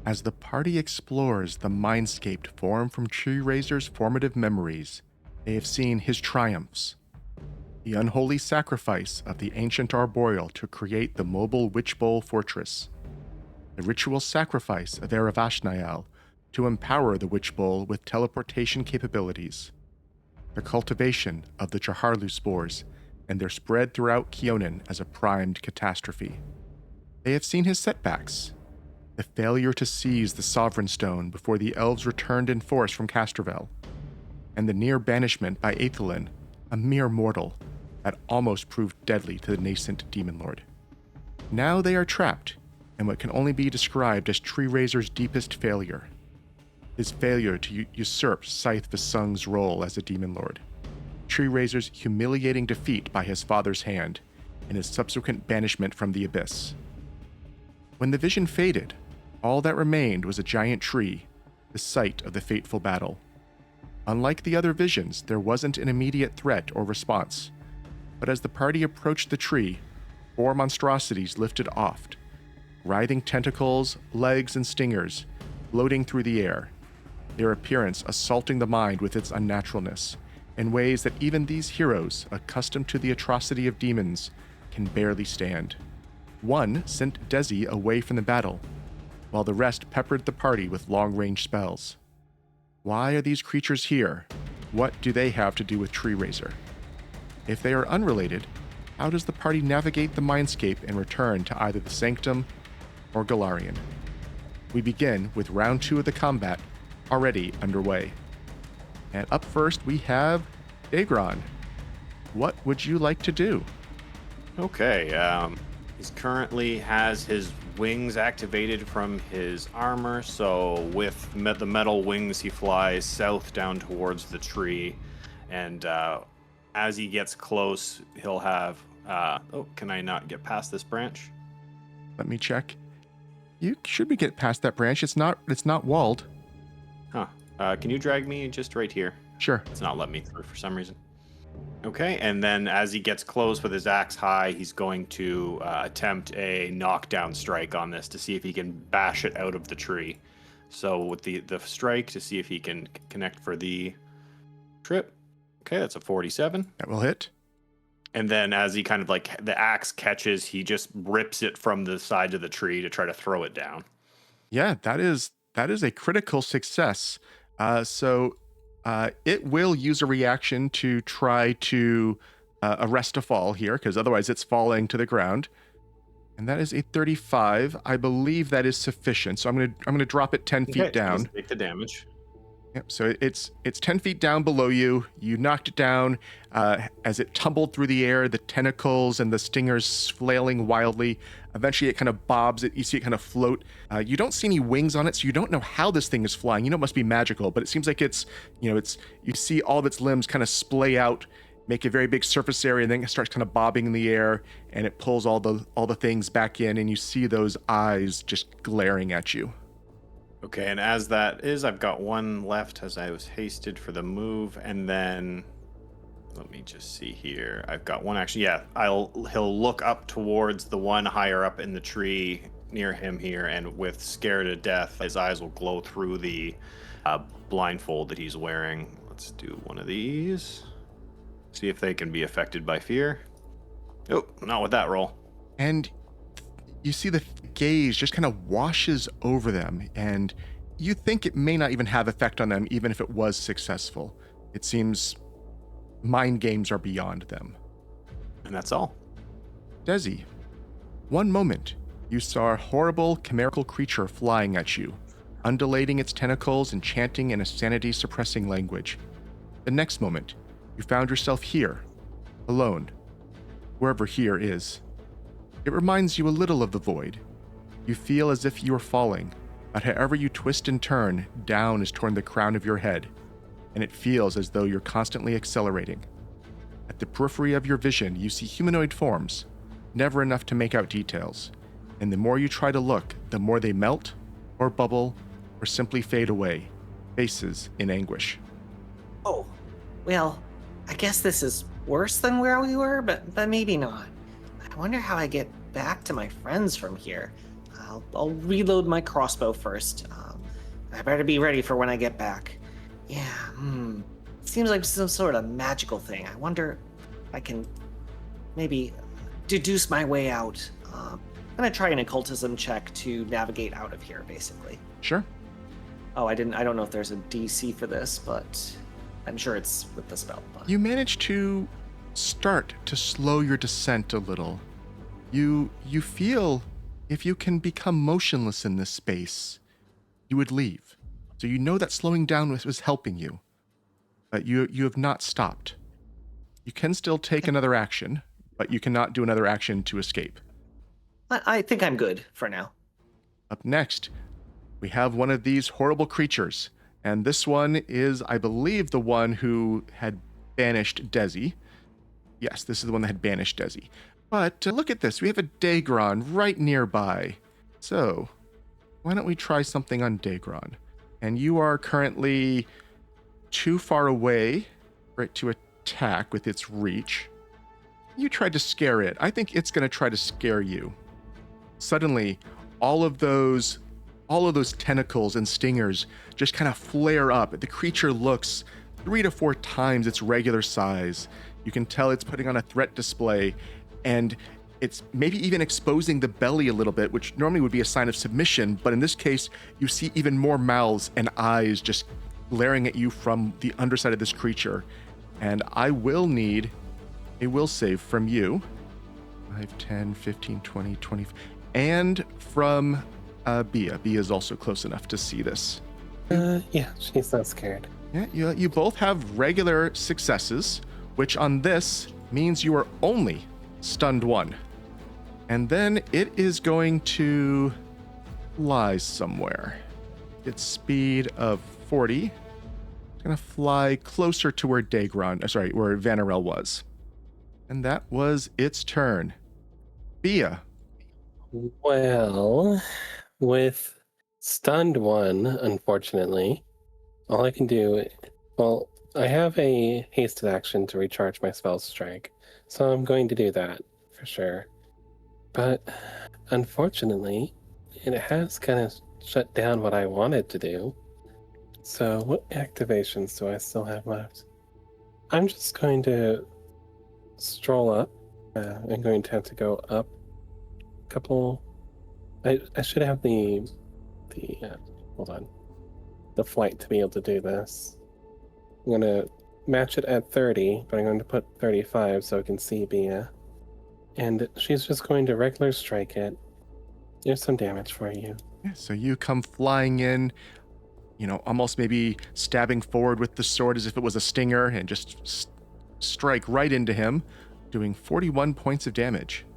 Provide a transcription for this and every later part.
As the party explores the mindscape formed from Treerazer's formative memories, they have seen his triumphs. The unholy sacrifice of the ancient arboreal to create the mobile Witch Bowl fortress. The ritual sacrifice of Eravashnial to empower the Witch Bowl with teleportation capabilities. The cultivation of the Chaharlu spores and their spread throughout Keonan as a primed catastrophe. They have seen his setbacks. The failure to seize the Sovereign Stone before the Elves returned in force from Castrovel, and the near banishment by Aethelin, a mere mortal, that almost proved deadly to the nascent Demon Lord. Now they are trapped in what can only be described as Treerazer's deepest failure. His failure to usurp Cyth V'sug's role as a Demon Lord. Treerazer's humiliating defeat by his father's hand, and his subsequent banishment from the Abyss. When the vision faded, all that remained was a giant tree, the site of the fateful battle. Unlike the other visions, there wasn't an immediate threat or response, but as the party approached the tree, 4 monstrosities lifted oft, writhing tentacles, legs, and stingers, floating through the air, their appearance assaulting the mind with its unnaturalness, in ways that even these heroes, accustomed to the atrocity of demons, can barely stand. One sent Dezi away from the battle, while the rest peppered the party with long-range spells. Why are these creatures here? What do they have to do with Treerazer? If they are unrelated, how does the party navigate the mindscape and return to either the Sanctum or Golarion? We begin with round 2 of the combat already underway. And up first we have Daegron. What would you like to do? Okay, he's currently has his wings activated from his armor, so with the metal wings he flies south down towards the tree, and as he gets close he'll have can I not get past this branch? Let me check. You should be get past that branch. It's not walled. Can you drag me just right here? Sure. It's not letting me through for some reason. Okay, and then as he gets close with his axe high, he's going to attempt a knockdown strike on this to see if he can bash it out of the tree. So with the strike to see if he can connect for the trip. Okay, that's a 47. That will hit. And then as he kind of like the axe catches, he just rips it from the side of the tree to try to throw it down. Yeah, that is a critical success. So it will use a reaction to try to arrest a fall here, because otherwise it's falling to the ground. And that is a 35. I believe that is sufficient. So I'm gonna drop it 10 feet down. Just take the damage. Yep. So it's 10 feet down below you. You knocked it down. As it tumbled through the air, the tentacles and the stingers flailing wildly. Eventually, it kind of bobs. You see it kind of float. You don't see any wings on it, so you don't know how this thing is flying. You know it must be magical, but it seems like it's. You see all of its limbs kind of splay out, make a very big surface area, and then it starts kind of bobbing in the air, and it pulls all the things back in, and you see those eyes just glaring at you. Okay, and as that is, I've got one left as I was hasted for the move, and then let me just see here. I've got one actually. Yeah, he'll look up towards the one higher up in the tree near him here, and with scared to death, his eyes will glow through the blindfold that he's wearing. Let's do one of these. See if they can be affected by fear. Oh, not with that roll. And you see the gaze just kind of washes over them, and you think it may not even have effect on them, even if it was successful. It seems mind games are beyond them. And that's all. Dezi, one moment, you saw a horrible chimerical creature flying at you, undulating its tentacles and chanting in a sanity-suppressing language. The next moment, you found yourself here, alone, wherever here is. It reminds you a little of the void. You feel as if you are falling, but however you twist and turn, down is toward the crown of your head, and it feels as though you're constantly accelerating. At the periphery of your vision, you see humanoid forms, never enough to make out details, and the more you try to look, the more they melt, or bubble, or simply fade away, faces in anguish. Oh, well, I guess this is worse than where we were, but maybe not. I wonder how I get back to my friends from here. I'll reload my crossbow first. I better be ready for when I get back. Yeah, Seems like some sort of magical thing. I wonder if I can maybe deduce my way out. I'm gonna try an occultism check to navigate out of here, basically. Sure. Oh, I don't know if there's a DC for this, but I'm sure it's with the spell. But... You manage to start to slow your descent a little. You feel if you can become motionless in this space, you would leave. So you know that slowing down was helping you. But you have not stopped. You can still take another action, but you cannot do another action to escape. I think I'm good for now. Up next, we have one of these horrible creatures. And this one is, I believe, the one who had banished Dezi. Yes, this is the one that had banished Dezi. But look at this. We have a Daegron right nearby. So, why don't we try something on Daegron? And you are currently too far away for it to attack with its reach. You tried to scare it. I think it's going to try to scare you. Suddenly, all of those tentacles and stingers just kind of flare up. The creature looks 3 to 4 times its regular size. You can tell it's putting on a threat display, and it's maybe even exposing the belly a little bit, which normally would be a sign of submission, but in this case, you see even more mouths and eyes just glaring at you from the underside of this creature. And I will need a will save from you. 5, 10, 15, 20, 20, and from Bea. Bea is also close enough to see this. Yeah, she's not scared. Yeah, you both have regular successes, which on this means you are only stunned 1. And then it is going to fly somewhere. Its speed of 40. It's going to fly closer to where where Vanarel was. And that was its turn. Bea. Well, with stunned 1, unfortunately, all I can do... Well, I have a hasted action to recharge my spell strike, so I'm going to do that, for sure. But, unfortunately, it has kind of shut down what I wanted to do. So, what activations do I still have left? I'm just going to stroll up. I'm going to have to go up a couple... I should have the flight to be able to do this. I'm going to match it at 30, but I'm going to put 35 so I can see Bea. And she's just going to regular strike it. There's some damage for you. Yeah, so you come flying in, almost maybe stabbing forward with the sword as if it was a stinger, and just strike right into him, doing 41 points of damage.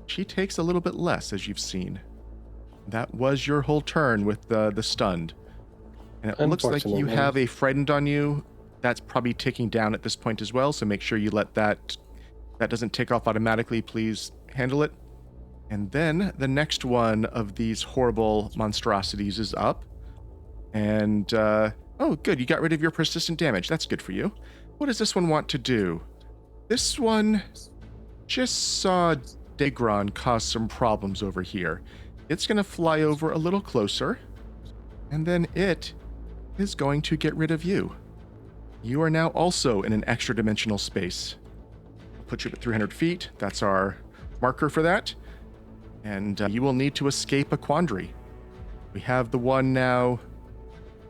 She takes a little bit less, as you've seen. That was your whole turn with the stunned. And it looks like you have a frightened on you. That's probably ticking down at this point as well, so make sure you let that doesn't tick off automatically. Please handle it. And then the next one of these horrible monstrosities is up. And, oh, good, you got rid of your persistent damage. That's good for you. What does this one want to do? This one just saw Daegron cause some problems over here. It's going to fly over a little closer, and then it is going to get rid of you. You are now also in an extra dimensional space. I'll put you at 300 feet. That's our marker for that. And you will need to escape a quandary. We have the one now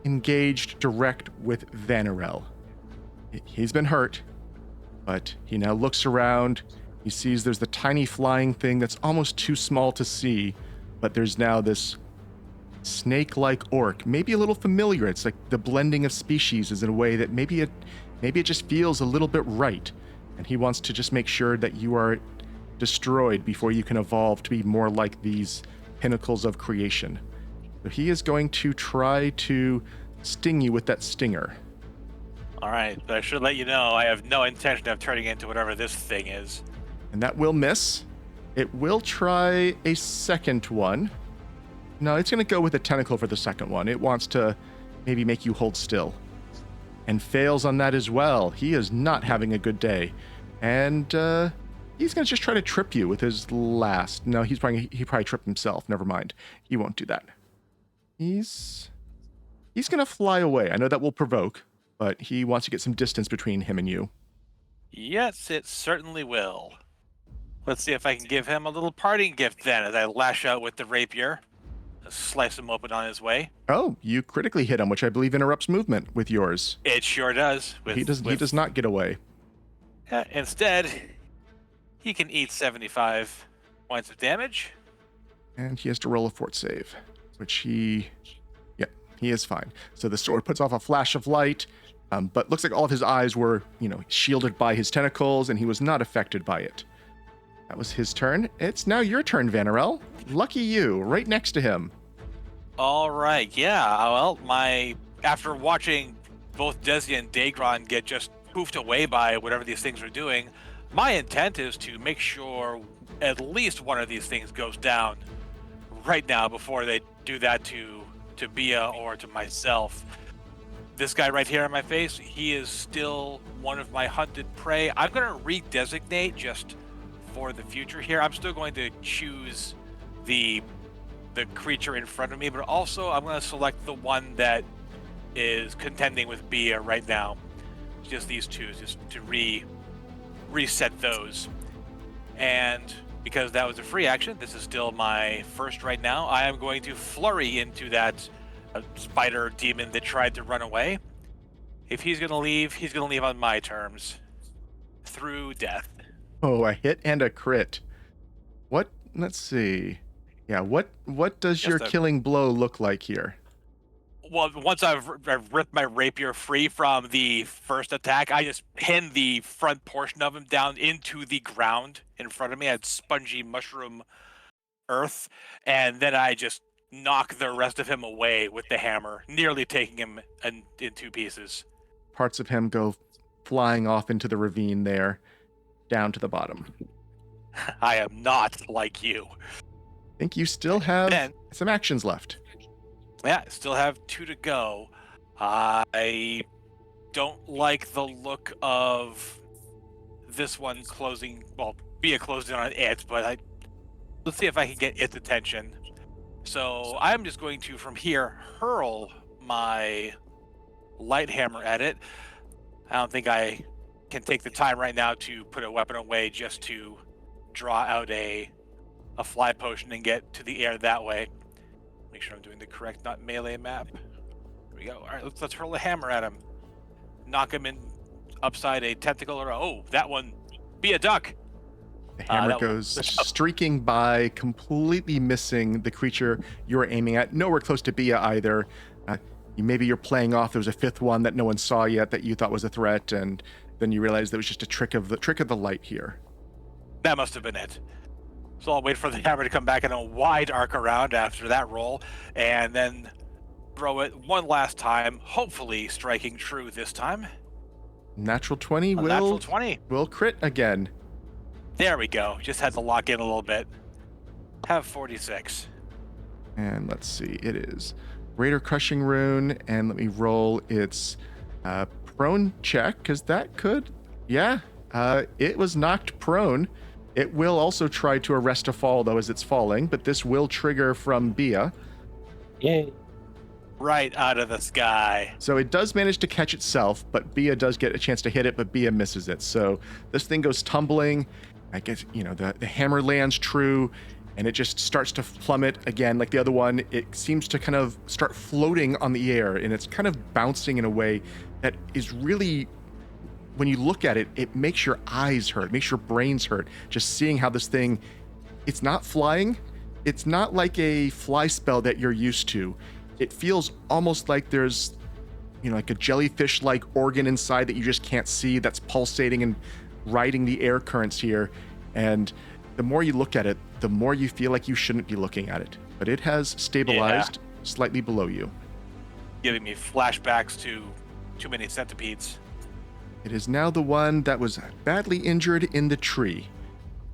engaged direct with Vanarel. He's been hurt, but he now looks around. He sees there's the tiny flying thing that's almost too small to see, but there's now this snake-like orc, maybe a little familiar. It's like the blending of species is in a way that maybe it just feels a little bit right. And he wants to just make sure that you are destroyed before you can evolve to be more like these pinnacles of creation. So he is going to try to sting you with that stinger. All right, but I should let you know I have no intention of turning into whatever this thing is. And that will miss. It will try a second one. No, it's going to go with a tentacle for the second one. It wants to maybe make you hold still. And fails on that as well. He is not having a good day. And He's going to just try to trip you with his last. No, he probably tripped himself. Never mind. He won't do that. He's going to fly away. I know that will provoke, but he wants to get some distance between him and you. Yes, it certainly will. Let's see if I can give him a little parting gift then as I lash out with the rapier. Slice him open on his way. Oh, you critically hit him, which I believe interrupts movement with yours. It sure does. He does not get away. Instead, he can eat 75 points of damage. And he has to roll a fort save, which he is fine. So the sword puts off a flash of light, but looks like all of his eyes were, shielded by his tentacles, and he was not affected by it. That was his turn. It's now your turn, Vanarel. Lucky you, right next to him. All right, yeah. Well, after watching both Dezi and Daegron get just poofed away by whatever these things are doing, my intent is to make sure at least one of these things goes down right now before they do that to Bea or to myself. This guy right here on my face, he is still one of my hunted prey. I'm going to redesignate just for the future here. I'm still going to choose the creature in front of me, but also I'm going to select the one that is contending with Bea right now. Just these two, just to reset those. And because that was a free action, this is still my first right now. I am going to flurry into that spider demon that tried to run away. If he's going to leave, he's going to leave on my terms. Through death. Oh, a hit and a crit. What? Let's see. Yeah, what does your killing blow look like here? Well, once I've ripped my rapier free from the first attack, I just pin the front portion of him down into the ground in front of me. I had spongy mushroom earth, and then I just knock the rest of him away with the hammer, nearly taking him in two pieces. Parts of him go flying off into the ravine there, down to the bottom. I am not like you. I think you still have some actions left. Yeah, still have 2 to go. I don't like the look of this one closing. Well, Bea closing on it, but let's see if I can get its attention. So I'm just going to, from here, hurl my light hammer at it. I don't think I can take the time right now to put a weapon away just to draw out a fly potion and get to the air that way. Make sure I'm doing the correct, not melee map. Here we go. All right, let's hurl a hammer at him. Knock him in upside a tentacle or that one. Be a duck. The hammer goes streaking by, completely missing the creature you were aiming at. Nowhere close to Bea either. Maybe you're playing off. There was a fifth one that no one saw yet that you thought was a threat, and then you realized that it was just a trick of the light here. That must have been it. So I'll wait for the hammer to come back in a wide arc around after that roll, and then throw it one last time, hopefully striking true this time. Natural 20 Natural 20 will crit again. There we go. Just had to lock in a little bit. Have 46. And let's see. It is Raider Crushing Rune, and let me roll its prone check, because that could... Yeah, it was knocked prone. It will also try to arrest a fall, though, as it's falling, but this will trigger from Bea. Yay. Right out of the sky. So it does manage to catch itself, but Bea does get a chance to hit it, but Bea misses it. So this thing goes tumbling. I guess, the hammer lands true, and it just starts to plummet again like the other one. It seems to kind of start floating on the air, and it's kind of bouncing in a way that is really... When you look at it, it makes your eyes hurt, makes your brains hurt. Just seeing how this thing, it's not flying. It's not like a fly spell that you're used to. It feels almost like there's, like a jellyfish-like organ inside that you just can't see that's pulsating and riding the air currents here. And the more you look at it, the more you feel like you shouldn't be looking at it. But it has stabilized slightly below you. Giving me flashbacks to too many centipedes. It is now the one that was badly injured in the tree.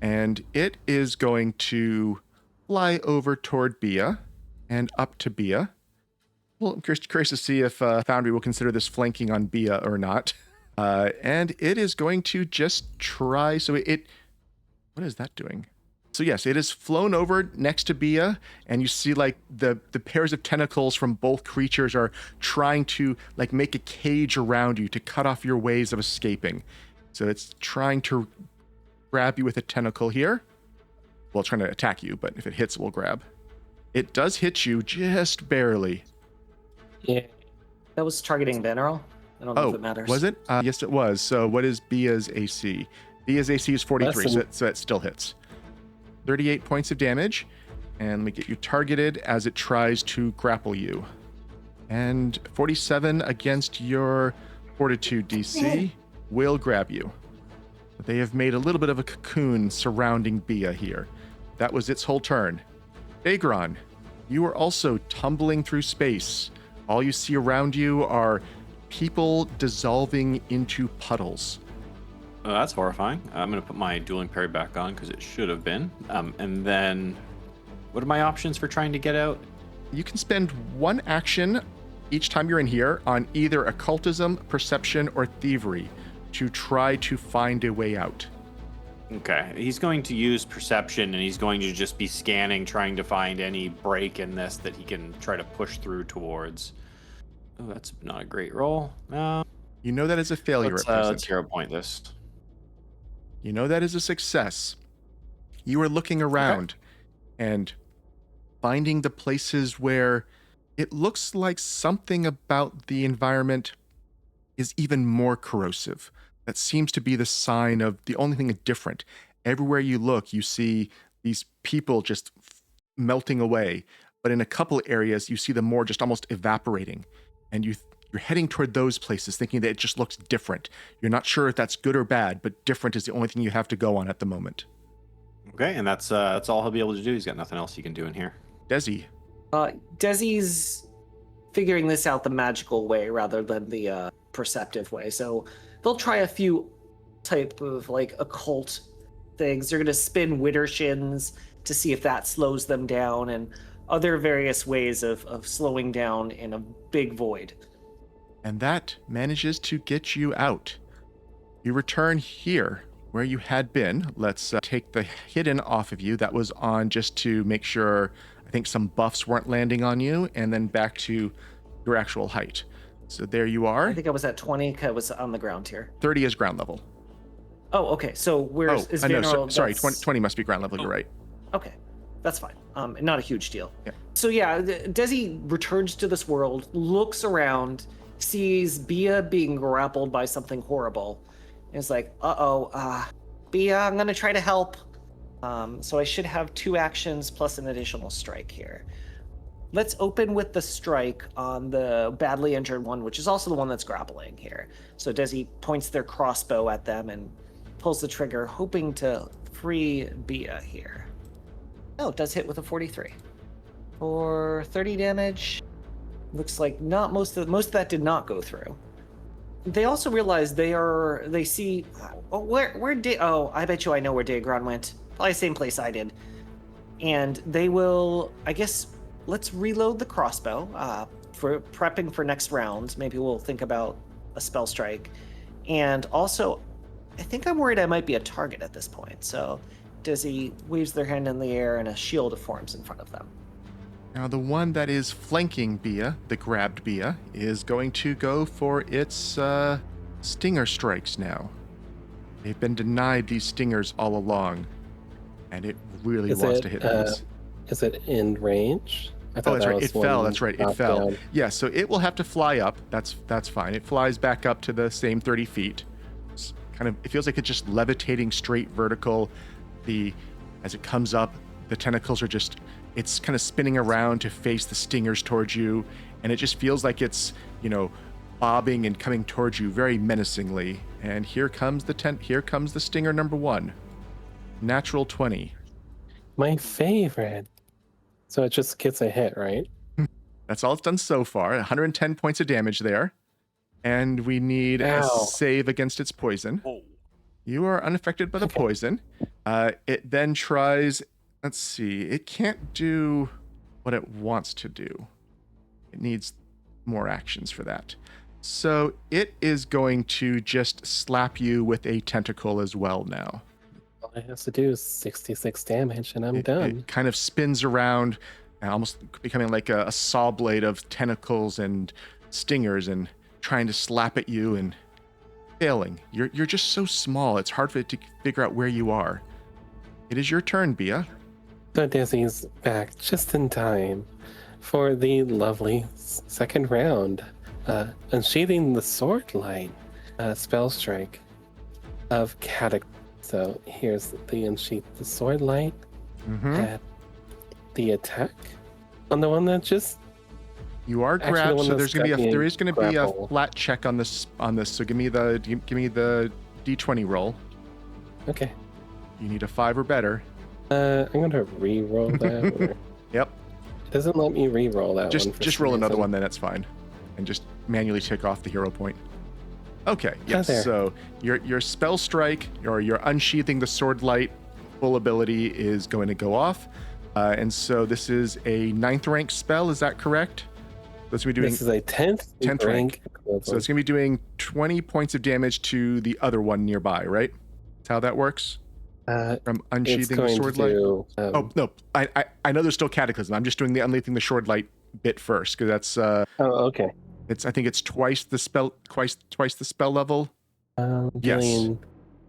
And it is going to fly over toward Bea and up to Bea. Well, I'm curious to see if Foundry will consider this flanking on Bea or not. And it is going to just try... So What is that doing? So yes, it has flown over next to Bea, and you see like the pairs of tentacles from both creatures are trying to like make a cage around you to cut off your ways of escaping. So it's trying to grab you with a tentacle here. Well, it's trying to attack you, but if it hits, it will grab. It does hit you just barely. Yeah. That was targeting Vanarel. I don't know if it matters. Was it? Yes, it was. So what is Bea's AC? Bea's AC is 43, so it still hits. 38 points of damage, and we get you targeted as it tries to grapple you. And 47 against your Fortitude DC will grab you. They have made a little bit of a cocoon surrounding Bea here. That was its whole turn. Daegron, you are also tumbling through space. All you see around you are people dissolving into puddles. That's horrifying. I'm going to put my dueling parry back on because it should have been. And then, what are my options for trying to get out? You can spend one action each time you're in here on either occultism, perception, or thievery to try to find a way out. Okay, he's going to use perception, and he's going to just be scanning, trying to find any break in this that he can try to push through towards. Oh, that's not a great roll. You know that is a failure at present. Let's 0 point this. You know that is a success. You are looking around and finding the places where it looks like something about the environment is even more corrosive. That seems to be the sign of the only thing different. Everywhere you look, you see these people just melting away. But in a couple areas, you see them more just almost evaporating. And you're heading toward those places thinking that it just looks different. You're not sure if that's good or bad, but different is the only thing you have to go on at the moment. Okay, and that's all he'll be able to do. He's got nothing else he can do in here. Dezi. Dezi's figuring this out the magical way rather than the perceptive way. So they'll try a few type of like occult things. They're going to spin widdershins to see if that slows them down, and other various ways of slowing down in a big void. And that manages to get you out. You return here where you had been. Let's take the hidden off of you. That was on just to make sure, I think some buffs weren't landing on you, and then back to your actual height. So there you are. I think I was at 20 because I was on the ground here. 30 is ground level. Oh, okay. So where is no, Vanarel? sorry, 20 must be ground level. You're right. Okay, that's fine. Not a huge deal. Yeah. So yeah, Dezi returns to this world, looks around, sees Bea being grappled by something horrible, and is like, Bea, I'm gonna try to help. So I should have 2 actions plus an additional strike here. Let's open with the strike on the badly injured one, which is also the one that's grappling here. So Dezi points their crossbow at them and pulls the trigger, hoping to free Bea here. Oh, it does hit with a 43. For 30 damage. Looks like not most of that did not go through. They also realize they see I bet you I know where Daegron went. Probably the same place I did. And they will, I guess, let's reload the crossbow for prepping for next round. Maybe we'll think about a spell strike. And also, I think I'm worried I might be a target at this point. So Dezi waves their hand in the air and a shield forms in front of them. Now the one that is flanking Bea, the grabbed Bea, is going to go for its stinger strikes now. They've been denied these stingers all along, and it really wants to hit these. Is it in range? That's right. It fell. That's right. It fell. Down. Yeah, so it will have to fly up. That's fine. It flies back up to the same 30 feet. It feels like it's just levitating straight vertical. As it comes up, the tentacles are it's kind of spinning around to face the stingers towards you, and it just feels like it's, bobbing and coming towards you very menacingly. And here comes the stinger number 1. Natural 20. My favorite. So it just gets a hit, right? That's all it's done so far. 110 points of damage there. And we need a save against its poison. Oh. You are unaffected by the poison. It then tries, let's see, it can't do what it wants to do. It needs more actions for that. So it is going to just slap you with a tentacle as well now. I have to do 66 damage and I'm done. It kind of spins around, and almost becoming like a saw blade of tentacles and stingers, and trying to slap at you and failing. You're just so small. It's hard for it to figure out where you are. It is your turn, Bea. So Dezi's back just in time for the lovely second round. Unsheathing the sword light spell strike of Cataclysm. So here's the unsheath the sword light at the attack on the one that just. You are Actually, grabbed, the one so that's there is gonna be a grapple. flat check on this. So give me the d20 roll. Okay. You need a 5 or better. I'm gonna re-roll that. Or... Yep. It doesn't let me re-roll that one. Just roll another one, then that's fine, and just manually tick off the hero point. Okay. Yes. there. So your spell strike, or your unsheathing the sword light full ability is going to go off, and so this is a 9th rank spell. Is that correct? This is a 10th rank. So it's going to be doing 20 points of damage to the other one nearby, right? That's how that works? From unsheathing the sword light? Oh, no. I know there's still Cataclysm. I'm just doing the unleashing the sword light bit first, because that's... okay. I think it's twice the spell level. Yes.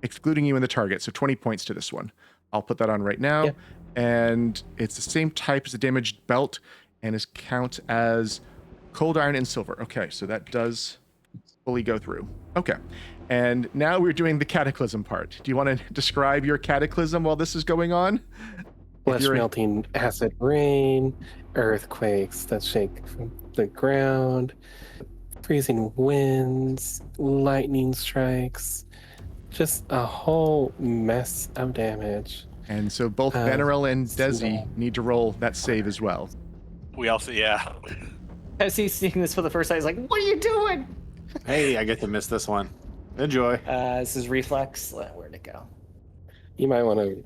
Excluding you and the target. So 20 points to this one. I'll put that on right now. Yep. And it's the same type as a damaged belt, and is count as cold iron and silver. Okay, so that does fully go through. Okay. And now we're doing the Cataclysm part. Do you want to describe your Cataclysm while this is going on? Flesh melting acid rain, earthquakes that shake from the ground, freezing winds, lightning strikes, just a whole mess of damage. And so both Vanarel and Dezi need to roll that save as well. We also, yeah. As he's seeing this for the first time, he's like, "What are you doing?" Hey, I get to miss this one. Enjoy. This is reflex. Where'd it go? You might want to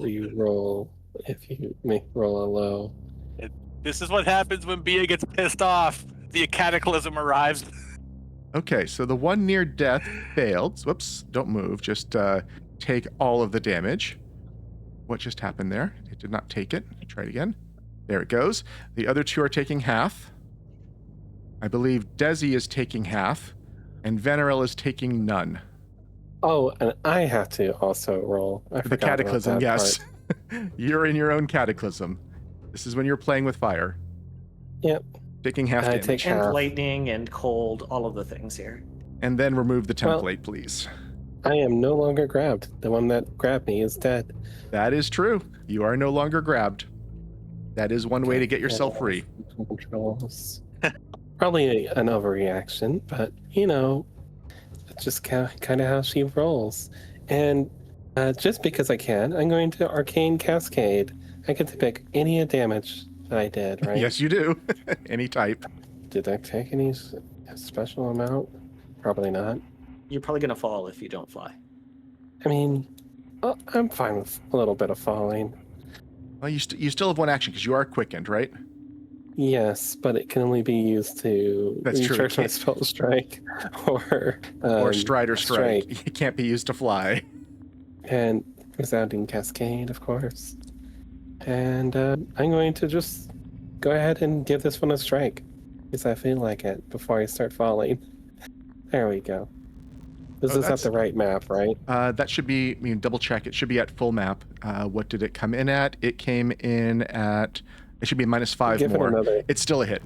re-roll if you may roll a low. This is what happens when Bea gets pissed off. The Cataclysm arrives. Okay, so the one near death failed. Whoops, don't move. Just take all of the damage. What just happened there? It did not take it. Try it again. There it goes. The other two are taking half. I believe Dezi is taking half, and Vanarel is taking none. Oh, and I have to also roll. I The forgot Cataclysm, about that yes. part. You're in your own Cataclysm. This is when you're playing with fire. Yep. Taking half I damage. take And half. lightning and cold, all of the things here. And then remove the template, Well- please. I am no longer grabbed. The one that grabbed me is dead. That is true. You are no longer grabbed. That is one way to get yourself free. Controls. Probably an overreaction, but it's just kind of how she rolls. And just because I can, I'm going to Arcane Cascade. I get to pick any damage that I did, right? Yes, you do. Any type. Did I take any special amount? Probably not. You're probably gonna fall if you don't fly. I mean, I'm fine with a little bit of falling. Well, you still have one action because you are quickened, right? Yes, but it can only be used to That's true. recharge my spell strike or Stride or strike. It can't be used to fly. And resounding cascade, of course. And I'm going to just go ahead and give this one a strike because I feel like it before I start falling. There we go. This is at the right map, right? That should be, double check. It should be at full map. What did it come in at? It came in at, it should be -5 Give it more. another. It's still a hit.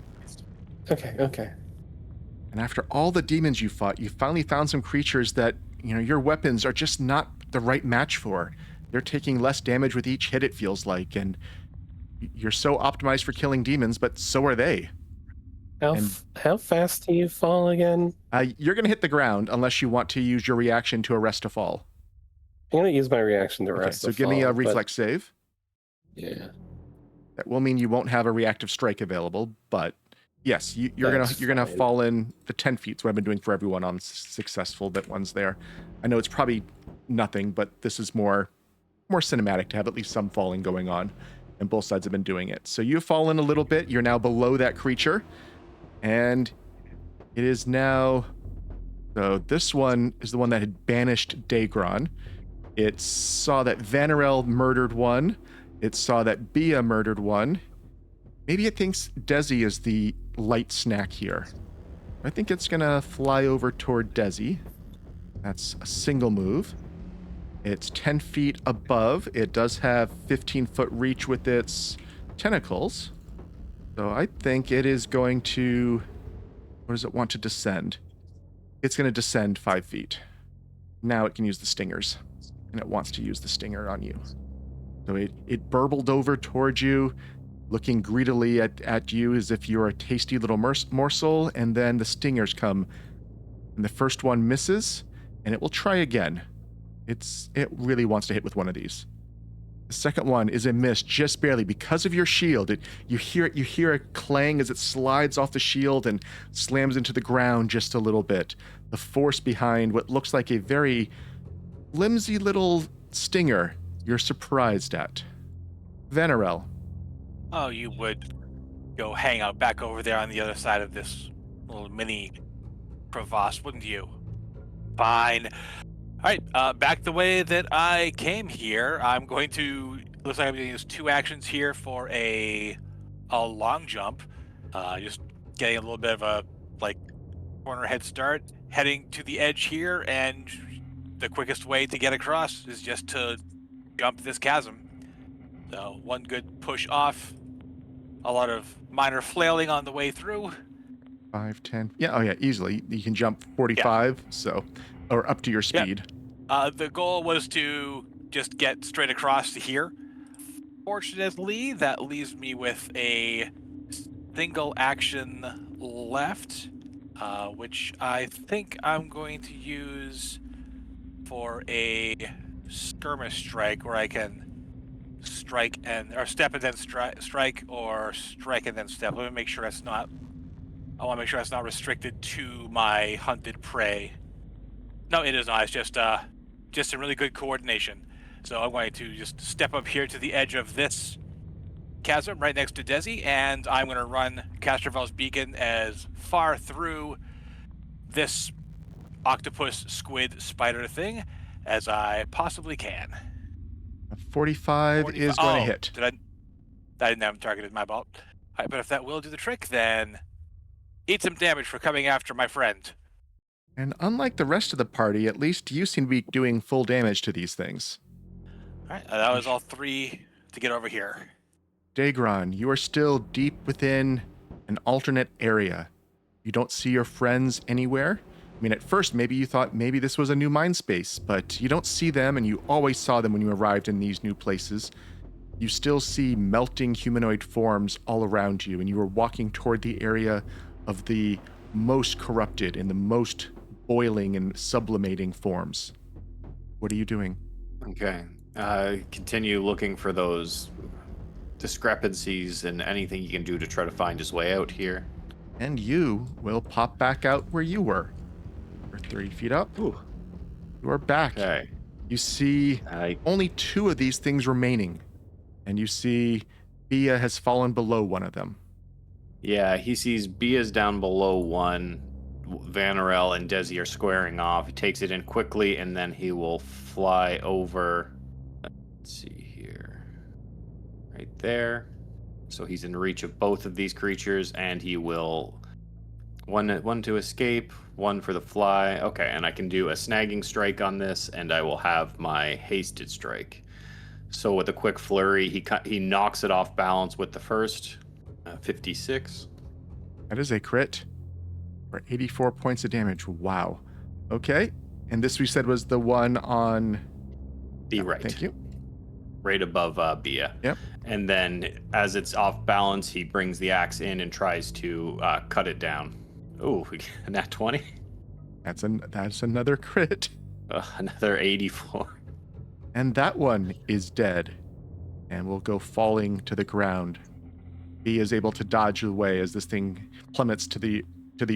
Okay. And after all the demons you fought, you finally found some creatures that, your weapons are just not the right match for. They're taking less damage with each hit, it feels like, and you're so optimized for killing demons, but so are they. How fast do you fall again? You're going to hit the ground unless you want to use your reaction to arrest a fall. I'm going to use my reaction to Okay, rest. so give me a reflex save. Yeah. That will mean you won't have a reactive strike available, but yes, you're gonna fine. fall in the 10 feet. It's what I've been doing for everyone on successful bit ones there. I know it's probably nothing, but this is more cinematic to have at least some falling going on, and both sides have been doing it. So you've fallen a little bit. You're now below that creature, and it is now. So this one is the one that had banished Daegron. It saw that Vanarel murdered one. It saw that Bea murdered one. Maybe it thinks Dezi is the light snack here. I think it's going to fly over toward Dezi. That's a single move. It's 10 feet above. It does have 15-foot reach with its tentacles. So I think it is going to... Where does it want to descend? It's going to descend 5 feet. Now it can use the stingers. And it wants to use the stinger on you. So it burbled over towards you, looking greedily at you as if you're a tasty little morsel, and then the stingers come. And the first one misses, and it will try again. It really wants to hit with one of these. The second one is a miss, just barely, because of your shield. You hear a clang as it slides off the shield and slams into the ground just a little bit. The force behind what looks like a very flimsy little stinger you're surprised at. Vanarel. Oh, you would go hang out back over there on the other side of this little mini crevasse, wouldn't you? Fine. All right, back the way that I came here. I'm going to. Looks like I'm going to use 2 actions here for a long jump. Just getting a little bit of a corner head start, heading to the edge here, and the quickest way to get across is just to jump this chasm. So 1 good push off, a lot of minor flailing on the way through. 5, 10. Yeah, oh yeah, easily. You can jump 45, so, or up to your speed. The goal was to just get straight across to here. Fortunately, that leaves me with a single action left, which I think I'm going to use for a skirmish strike, where I can strike or step and then strike, or strike and then step. Let me make sure that's not. I want to make sure that's not restricted to my hunted prey. No, it is not. It's just some really good coordination. So I'm going to just step up here to the edge of this chasm right next to Dezi, and I'm going to run Castrovel's Beacon as far through this octopus, squid, spider thing as I possibly can. 45 is going to hit. I didn't have him targeted, my fault. All right, but if that will do the trick, then eat some damage for coming after my friend. And unlike the rest of the party, at least you seem to be doing full damage to these things. All right, that was all 3 to get over here. Daegron, you are still deep within an alternate area. You don't see your friends anywhere. I mean, at first, maybe you thought maybe this was a new mind space, but you don't see them, and you always saw them when you arrived in these new places. You still see melting humanoid forms all around you, and you are walking toward the area of the most corrupted and the most boiling and sublimating forms. What are you doing? Okay. Continue looking for those discrepancies and anything you can do to try to find his way out here. And you will pop back out where you were. We're 30 feet up. Ooh. You are back. Okay. You see only 2 of these things remaining. And you see Bea has fallen below one of them. Yeah, he sees Bea's down below 1. Vanarel and Dezi are squaring off. He takes it in quickly, and then he will fly over. Let's see here. Right there. So he's in reach of both of these creatures, and he will... One to escape, 1 for the fly. Okay, and I can do a snagging strike on this, and I will have my hasted strike. So with a quick flurry, he knocks it off balance with the first. 56. That is a crit for 84 points of damage. Wow. Okay. And this we said was the one on the right. Thank you. Right above Bea. Yep. And then as it's off balance, he brings the axe in and tries to cut it down. Ooh, nat 20. That's another crit. Another 84. And that one is dead and will go falling to the ground. Bea is able to dodge away as this thing plummets to the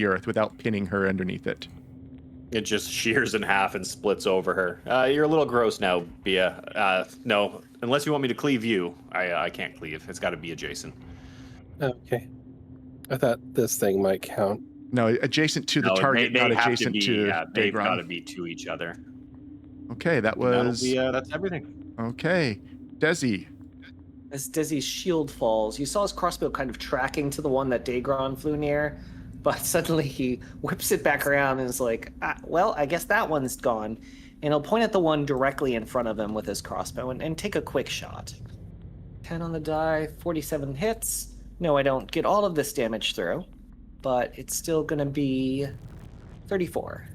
earth without pinning her underneath it. It just shears in half and splits over her. You're a little gross now, Bea. No, unless you want me to cleave you, I can't cleave. It's got to be adjacent. Okay. I thought this thing might count. No, adjacent to the target, not adjacent to they've got to Daegron. be to each other. Okay, that That'll was be, that's everything. okay. Dezi. As Dezi's shield falls, you saw his crossbow kind of tracking to the one that Daegron flew near, but suddenly he whips it back around and is like, well, I guess that one's gone. And he'll point at the one directly in front of him with his crossbow and take a quick shot. 10 on the die, 47 hits. No, I don't get all of this damage through, but it's still going to be 34,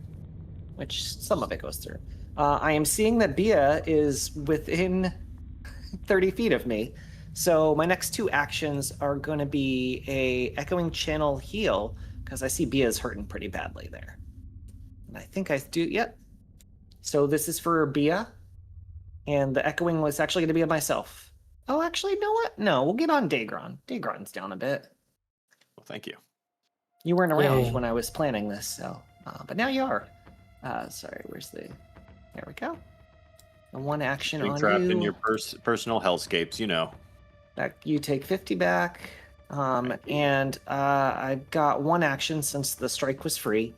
which some of it goes through. I am seeing that Bea is within 30 feet of me. So my next 2 actions are going to be a Echoing Channel heal, because I see Bea's hurting pretty badly there. And I think I do, yep. So this is for Bea, and the Echoing was actually going to be on myself. Oh, actually, you know what? No, we'll get on Daegron. Daegron's down a bit. Well, thank you. You weren't around Yay. when I was planning this, so but now you are. Sorry, where's the... There we go. And 1 action Being on trapped you. in your personal hellscapes, you know. You take 50 back. And I've got 1 action since the strike was free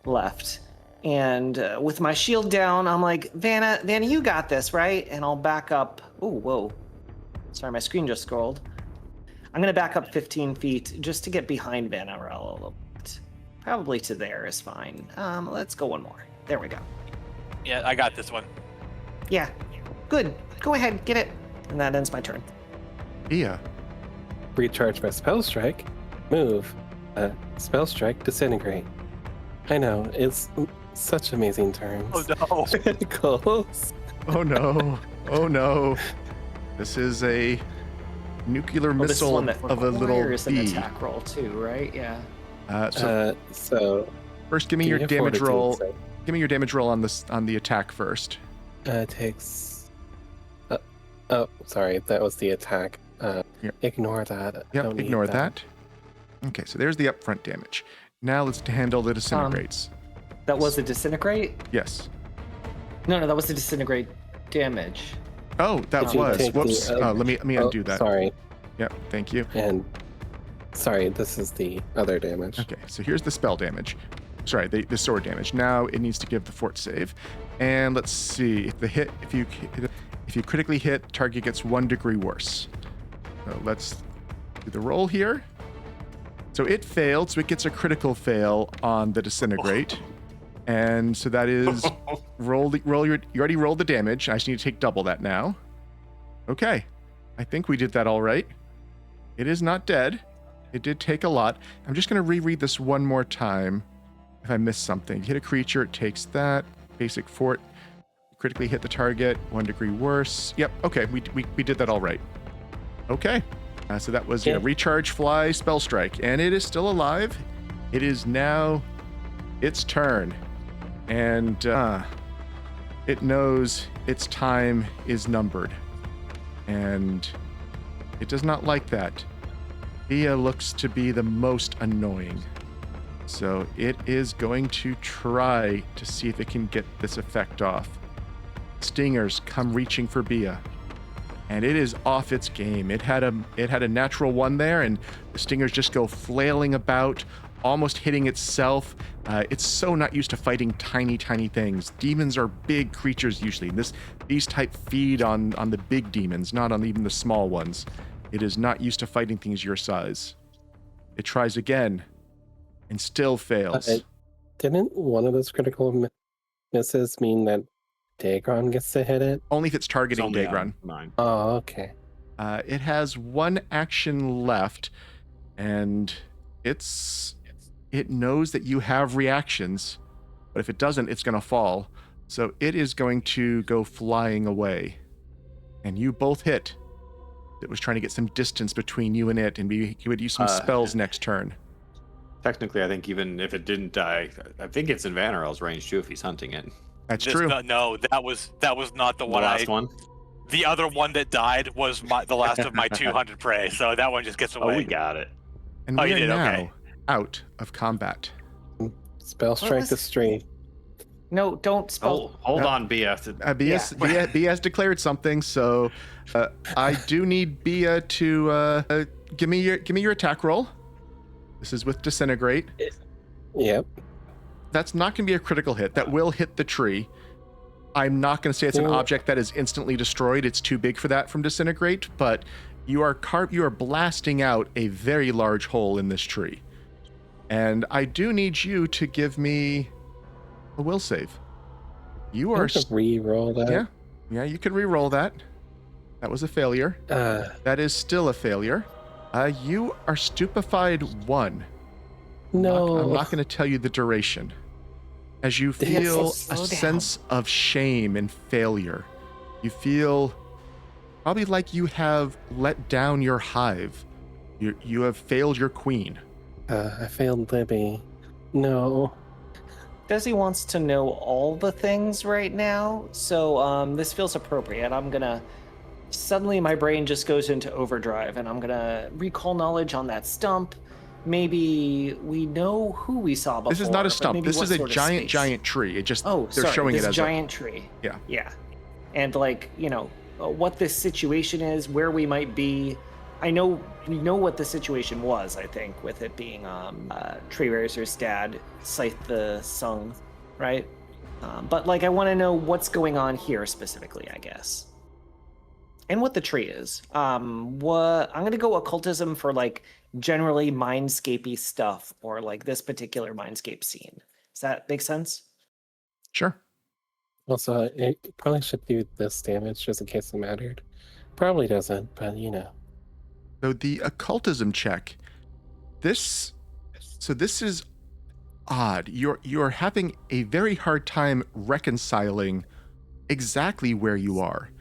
left. And with my shield down, I'm like, Vanna, you got this, right? And I'll back up. Oh, whoa. Sorry, my screen just scrolled. I'm going to back up 15 feet just to get behind Vanarel a little bit. Probably to there is fine. Let's go 1 more. There we go. Yeah, I got this one. Yeah. Good. Go ahead, get it. And that ends my turn. Bea. Recharge my spell strike. Move. Spell strike. Disintegrate. I know, it's such amazing terms. Oh no. Criticals. Oh no. Oh no. This is a nuclear Well, this is missile one that of a little requires an bee. attack roll too, right? Yeah. So first, give me your give damage fortitude roll. save. Give me your damage roll on this on the attack first. Takes. Oh, sorry, that was the attack. Yep. Ignore that. Yep, Don't need ignore that. Okay, so there's the upfront damage. Now let's handle the disintegrates. That was a disintegrate? Yes. No, that was the disintegrate damage. Oh, that Did you was. take Whoops. the, Let me undo that. Sorry, Yep. Thank you. and sorry, this is the other damage. Okay, so here's the spell damage. Sorry, the sword damage. Now it needs to give the fort save, and let's see if you critically hit, target gets 1 degree worse. So let's do the roll here. So it failed, so it gets a critical fail on the disintegrate, and so that is you already rolled the damage. I just need to take double that now. Okay, I think we did that all right. It is not dead. It did take a lot. I'm just going to reread this one more time. If I missed something, you hit a creature, it takes that. Basic fort, critically hit the target, 1 degree worse. Yep, okay, we did that all right. Okay, so that was recharge, fly, spell strike, and it is still alive. It is now its turn, and it knows its time is numbered, and it does not like that. Bea looks to be the most annoying. So it is going to try to see if it can get this effect off. Stingers come reaching for Bea, and it is off its game. It had a natural 1 there, and the stingers just go flailing about, almost hitting itself. It's so not used to fighting tiny things. Demons are big creatures usually. These type feed on the big demons, not on even the small ones. It is not used to fighting things your size. It tries again. And still fails. Didn't one of those critical misses mean that Daegron gets to hit it? Only if it's targeting Only Daegron. on mine. Oh, okay. It has 1 action left, and it knows that you have reactions, but if it doesn't, it's going to fall. So it is going to go flying away, and you both hit. It was trying to get some distance between you and it, and he would use some spells next turn. Technically, I think even if it didn't die, I think it's in Vanarel's range too if he's hunting it. That's true. No, that was not the one. The last one? The other one that died was the last of my 200 prey, so that one just gets away. Oh, we got it. And Oh, we you are did? now Okay. out of combat. Spell strike the stream. No, don't spell. Hold on, Bea. Bea has declared something, so I do need Bea to give me your attack roll. This is with disintegrate. Yep. That's not going to be a critical hit. That will hit the tree. I'm not going to say it's an Well- object that is instantly destroyed. It's too big for that from disintegrate, but you are blasting out a very large hole in this tree. And I do need you to give me a will save. You are... I can re-roll that. Yeah, you can re-roll that. That was a failure. That is still a failure. You are stupefied 1. No. I'm not going to tell you the duration. As you feel a slow down. sense of shame and failure, you feel probably like you have let down your hive. You have failed your queen. I failed Libby. No. Dezi wants to know all the things right now, so this feels appropriate. I'm gonna... Suddenly my brain just goes into overdrive, and I'm gonna recall knowledge on that stump. Maybe we know who we saw before. This is not a but stump. maybe This what is a sort of giant, space. giant tree. It just... Oh, they're sorry, showing this it as giant tree. Yeah. Yeah. And what this situation is, where we might be. We know what the situation was, I think, with it being Treerazer's dad, Cyth V'sug, right? But I want to know what's going on here specifically, I guess. And what the tree is. I'm gonna go occultism for generally mindscapey stuff, or this particular mindscape scene. Does that make sense? Sure. Also, it probably should do this damage just in case it mattered. Probably doesn't, but So the occultism check, this is odd. You're having a very hard time reconciling exactly where you are.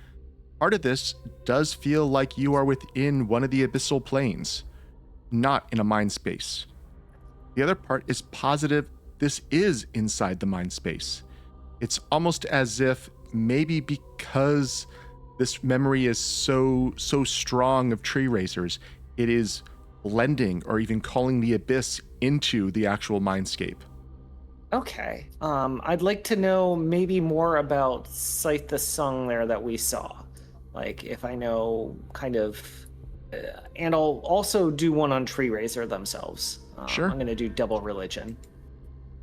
Part of this does feel like you are within one of the abyssal planes, not in a mind space. The other part is positive this is inside the mind space. It's almost as if maybe because this memory is so strong of Treerazers, it is blending or even calling the abyss into the actual mindscape. Okay. I'd like to know maybe more about Cyth V'sug there that we saw. If I know kind of... and I'll also do one on Treerazer themselves. Sure. I'm going to do double religion.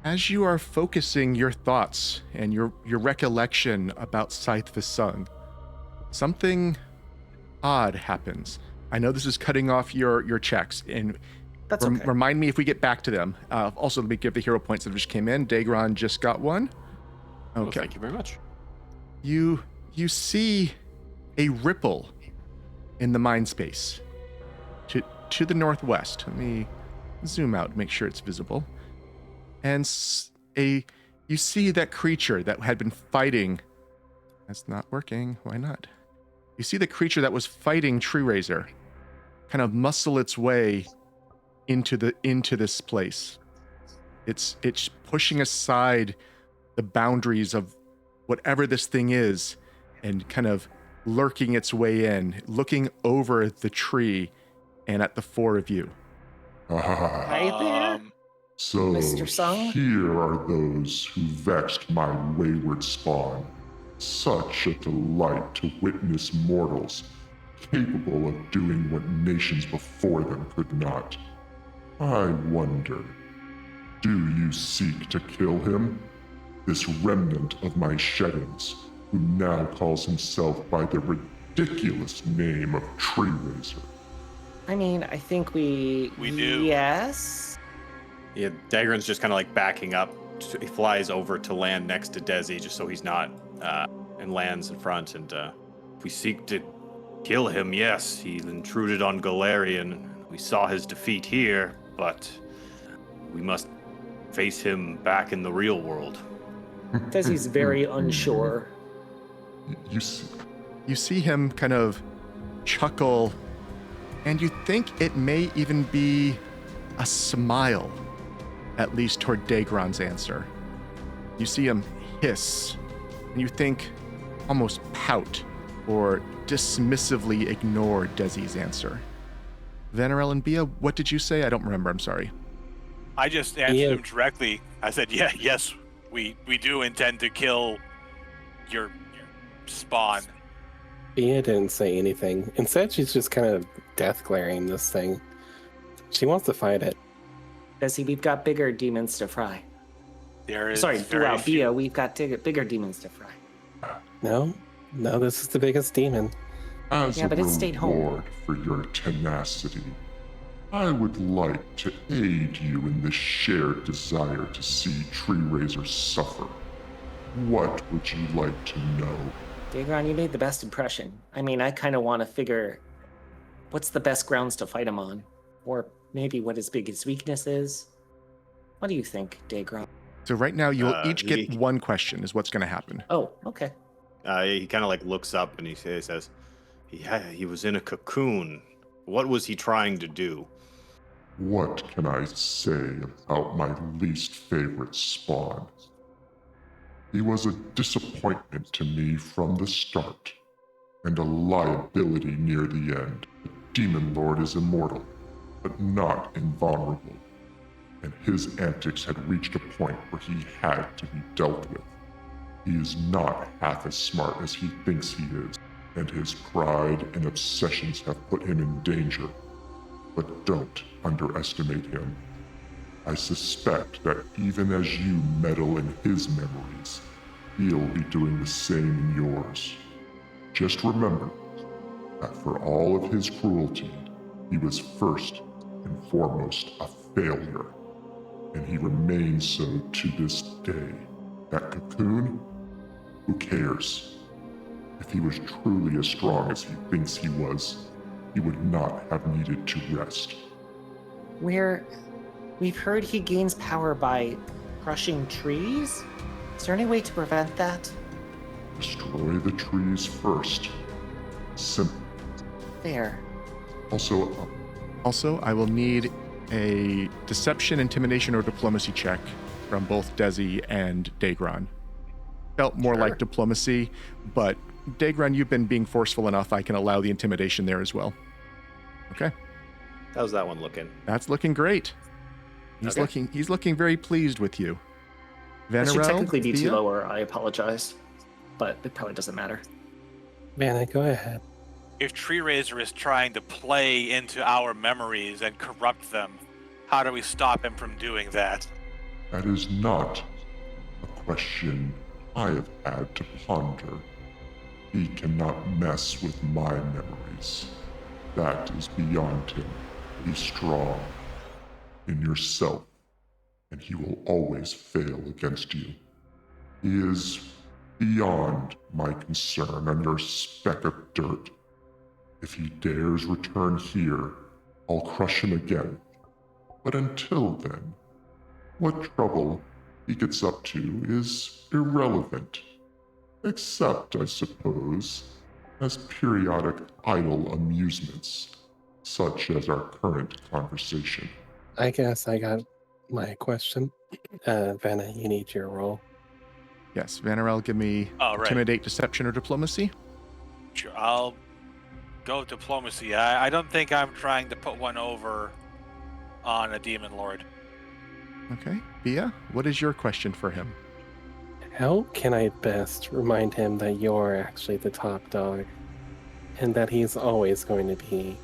As you are focusing your thoughts and your recollection about Cyth V'sug, something odd happens. I know this is cutting off your checks, and That's okay. remind me if we get back to them. Also, let me give the hero points that just came in. Daegron just got one. Well, Okay. thank you very much. You see a ripple in the mind space to the northwest. Let me zoom out, make sure it's visible. And you see that creature that had been fighting. That's not working. Why not? You see the creature that was fighting Treerazer kind of muscle its way into this place. It's pushing aside the boundaries of whatever this thing is and kind of lurking its way in, looking over the tree and at the four of you. Right there? So Mr. Sung? here are those who vexed my wayward spawn. Such a delight to witness mortals capable of doing what nations before them could not. I wonder, do you seek to kill him? This remnant of my sheddings, who now calls himself by the ridiculous name of Treerazer. I mean, I think we do. Yes. Yeah, Daegron's just kind of backing up. He flies over to land next to Dezi just so he's not, and lands in front. And if we seek to kill him, yes, he intruded on Galarian. We saw his defeat here, but we must face him back in the real world. Dezi's very unsure. You see him kind of chuckle, and you think it may even be a smile, at least toward Daegron's answer. You see him hiss, and you think almost pout or dismissively ignore Dezi's answer. Vanarel and Bea, what did you say? I don't remember, I'm sorry. I just answered him directly. I said, yes, we do intend to kill your spawn. Bea didn't say anything. Instead, she's just kind of death glaring this thing. She wants to fight it. Dezi, we've got bigger demons to fry. There is Sorry, very wow, few. Bea, we've got bigger demons to fry. No, this is the biggest demon. As Yeah, a but it stayed home. reward for your tenacity, I would like to aid you in this shared desire to see Treerazer suffer. What would you like to know? Daegron, you made the best impression. I mean, I kind of want to figure what's the best grounds to fight him on, or maybe what his biggest weakness is. What do you think, Daegron? So right now, you'll each get he- one question is what's going to happen. Oh, okay. He kind of like looks up and he says, he was in a cocoon. What was he trying to do? What can I say about my least favorite spawn? He was a disappointment to me from the start, and a liability near the end. The Demon Lord is immortal, but not invulnerable, and his antics had reached a point where he had to be dealt with. He is not half as smart as he thinks he is, and his pride and obsessions have put him in danger. But don't underestimate him. I suspect that even as you meddle in his memories, he'll be doing the same in yours. Just remember that for all of his cruelty, he was first and foremost a failure, and he remains so to this day. That cocoon? Who cares? If he was truly as strong as he thinks he was, he would not have needed to rest. We've heard he gains power by crushing trees? Is there any way to prevent that? Destroy the trees first. Simple. There. Also, I will need a deception, intimidation, or diplomacy check from both Dezi and Daegron. Felt more Sure. like diplomacy, but Daegron, you've been being forceful enough. I can allow the intimidation there as well. Okay, How's that one looking? that's looking great. He's looking very pleased with you. That should Vanarel, technically be too Bea? lower. I apologize. But it probably doesn't matter. Vanna, go ahead. If Treerazer is trying to play into our memories and corrupt them, how do we stop him from doing that? That is not a question I have had to ponder. He cannot mess with my memories. That is beyond him. Be strong in yourself, and he will always fail against you. He is beyond my concern on your speck of dirt. If he dares return here, I'll crush him again. But until then, what trouble he gets up to is irrelevant. Except, I suppose, as periodic idle amusements, such as our current conversation. I guess I got my question. Vanna, you need your roll. Yes, Vanarel, give me Oh, right. intimidate, deception, or diplomacy. Sure, I'll go diplomacy. I don't think I'm trying to put one over on a demon lord. Okay, Bea, what is your question for him? How can I best remind him that you're actually the top dog and that he's always going to be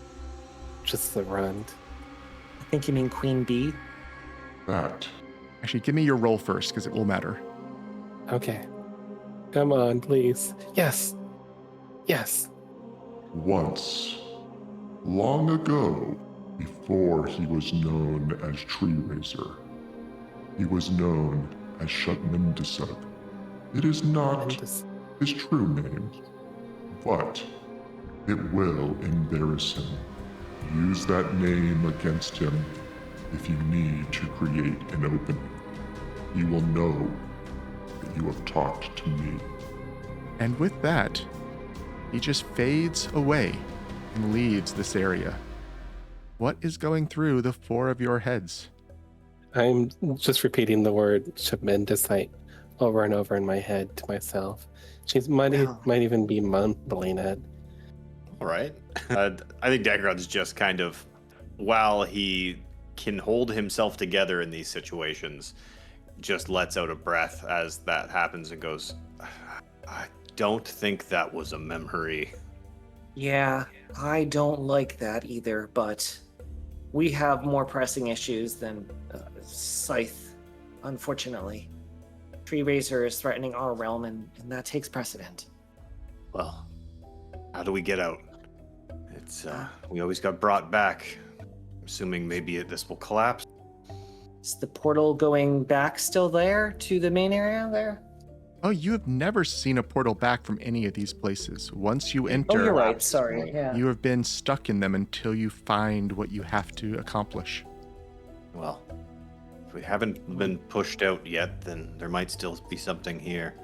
just the runt? I think you mean Queen Bee. That Actually, give me your roll first, because it will matter. Okay. Come on, please. Yes. Yes. once, long ago, before he was known as Treerazer, he was known as V'sug. It is not his true name, but it will embarrass him. Use that name against him if you need to create an opening. He will know that you have talked to me. And with that, he just fades away and leaves this area. What is going through the four of your heads? I'm just repeating the word tremendous over and over in my head to myself. She might even be mumbling it. All right. I think Daegron's just kind of, while he can hold himself together in these situations, just lets out a breath as that happens and goes, I don't think that was a memory. Yeah, I don't like that either, but we have more pressing issues than Cyth, unfortunately. Treerazer is threatening our realm, and that takes precedent. Well, how do we get out? It's we always got brought back. Assuming maybe this will collapse. Is the portal going back still there to the main area there? Oh, you have never seen a portal back from any of these places. Once you enter, Oh, you're right. Sorry. Yeah. you have been stuck in them until you find what you have to accomplish. Well, if we haven't been pushed out yet, then there might still be something here.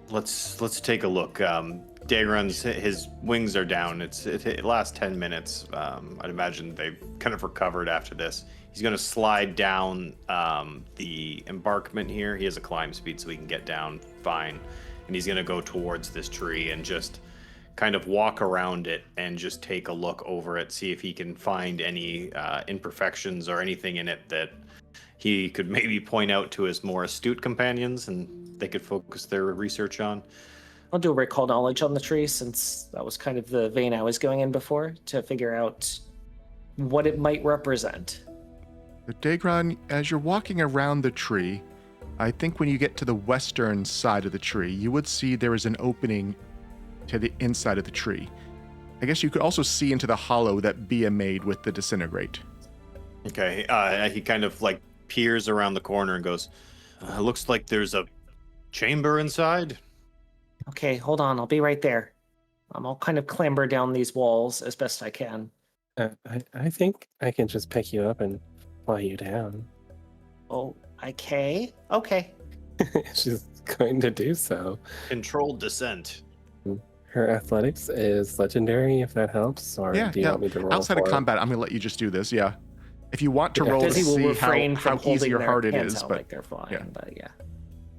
Let's take a look. Daegron's his wings are down. It lasts 10 minutes. I'd imagine they've kind of recovered after this. He's going to slide down the embankment here. He has a climb speed, so he can get down fine. And he's going to go towards this tree and just kind of walk around it and just take a look over it, see if he can find any imperfections or anything in it that he could maybe point out to his more astute companions and they could focus their research on. I'll do a recall knowledge on the tree, since that was kind of the vein I was going in before, to figure out what it might represent. Daegron, as you're walking around the tree, I think when you get to the western side of the tree, you would see there is an opening to the inside of the tree. I guess you could also see into the hollow that Bea made with the disintegrate. Okay, he kind of like peers around the corner and goes, looks like there's a chamber inside. Okay, hold on. I'll be right there. I'll kind of clamber down these walls as best I can. I think I can just pick you up and fly you down. Oh, okay. Okay. She's going to do so. Controlled descent. Her athletics is legendary, if that helps. Or do you want me to roll outside of for it? combat, I'm going to let you just do this, yeah. If you want to roll to Dezi will see refrain how from easy holding or their hard it hands is, out but like they're flying, yeah. but yeah.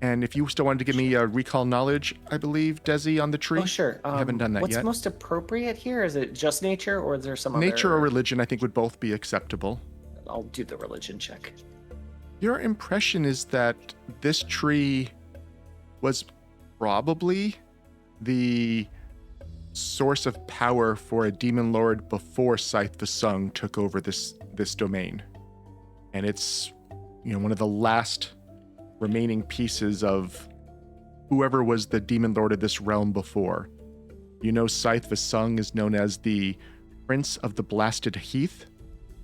And if you still wanted to give me a recall knowledge, I believe, Dezi, on the tree. Oh, sure. I haven't done that what's yet. most appropriate here? Is it just nature, or is there some Nature or other... religion, I think, would both be acceptable. I'll do the religion check. Your impression is that this tree was probably the source of power for a demon lord before Cyth V'sug took over this domain. And it's, one of the last remaining pieces of whoever was the demon lord of this realm before. Cyth V'sug is known as the Prince of the Blasted Heath,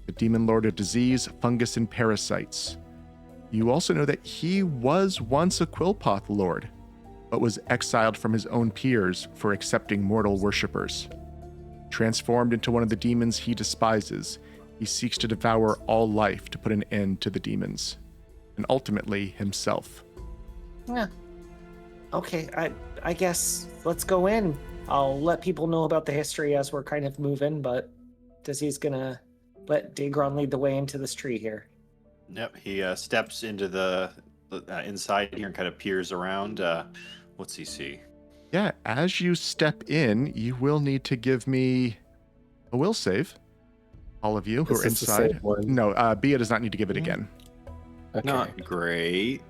the demon lord of disease, fungus, and parasites. You also know that he was once a Quillpath lord, but was exiled from his own peers for accepting mortal worshippers. Transformed into one of the demons he despises, he seeks to devour all life to put an end to the demons, and ultimately himself. Yeah. Okay, I guess let's go in. I'll let people know about the history as we're kind of moving, but Dezi's gonna let Daegron lead the way into this tree here. Yep, he steps into the inside here and kind of peers around. What's he see? Yeah, as you step in, you will need to give me a will save. All of you who are Is this the inside. same one? No, Bea does not need to give it again. Okay. Not great.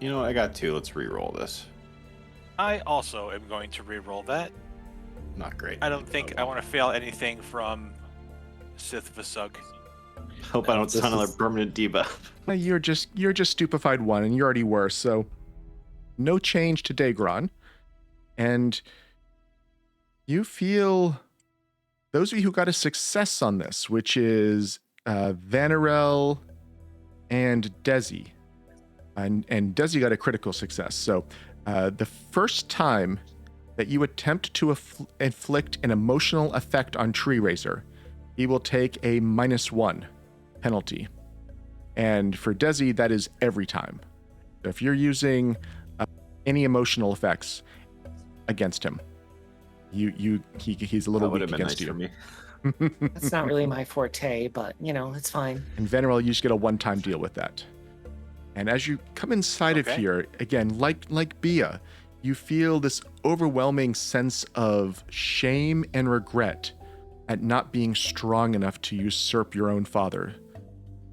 I got 2. Let's re-roll this. I also am going to re-roll that. Not great. I don't think I want to fail anything from Cyth V'sug. Hope I don't This sound like is- a permanent debuff. You're just stupefied 1, and you already were, so no change to Daegron. And you feel, those of you who got a success on this, which is Vanarel and Dezi, and Dezi got a critical success. So the first time that you attempt to inflict an emotional effect on Treerazer, he will take a -1 penalty. And for Dezi, that is every time. So if you're using any emotional effects against him, he's a little That would weak have been against nice for you. me. That's not really my forte, but it's fine. And Vanarel, you just get a one-time deal with that. And as you come inside of Okay. here, again, like Bea, you feel this overwhelming sense of shame and regret at not being strong enough to usurp your own father.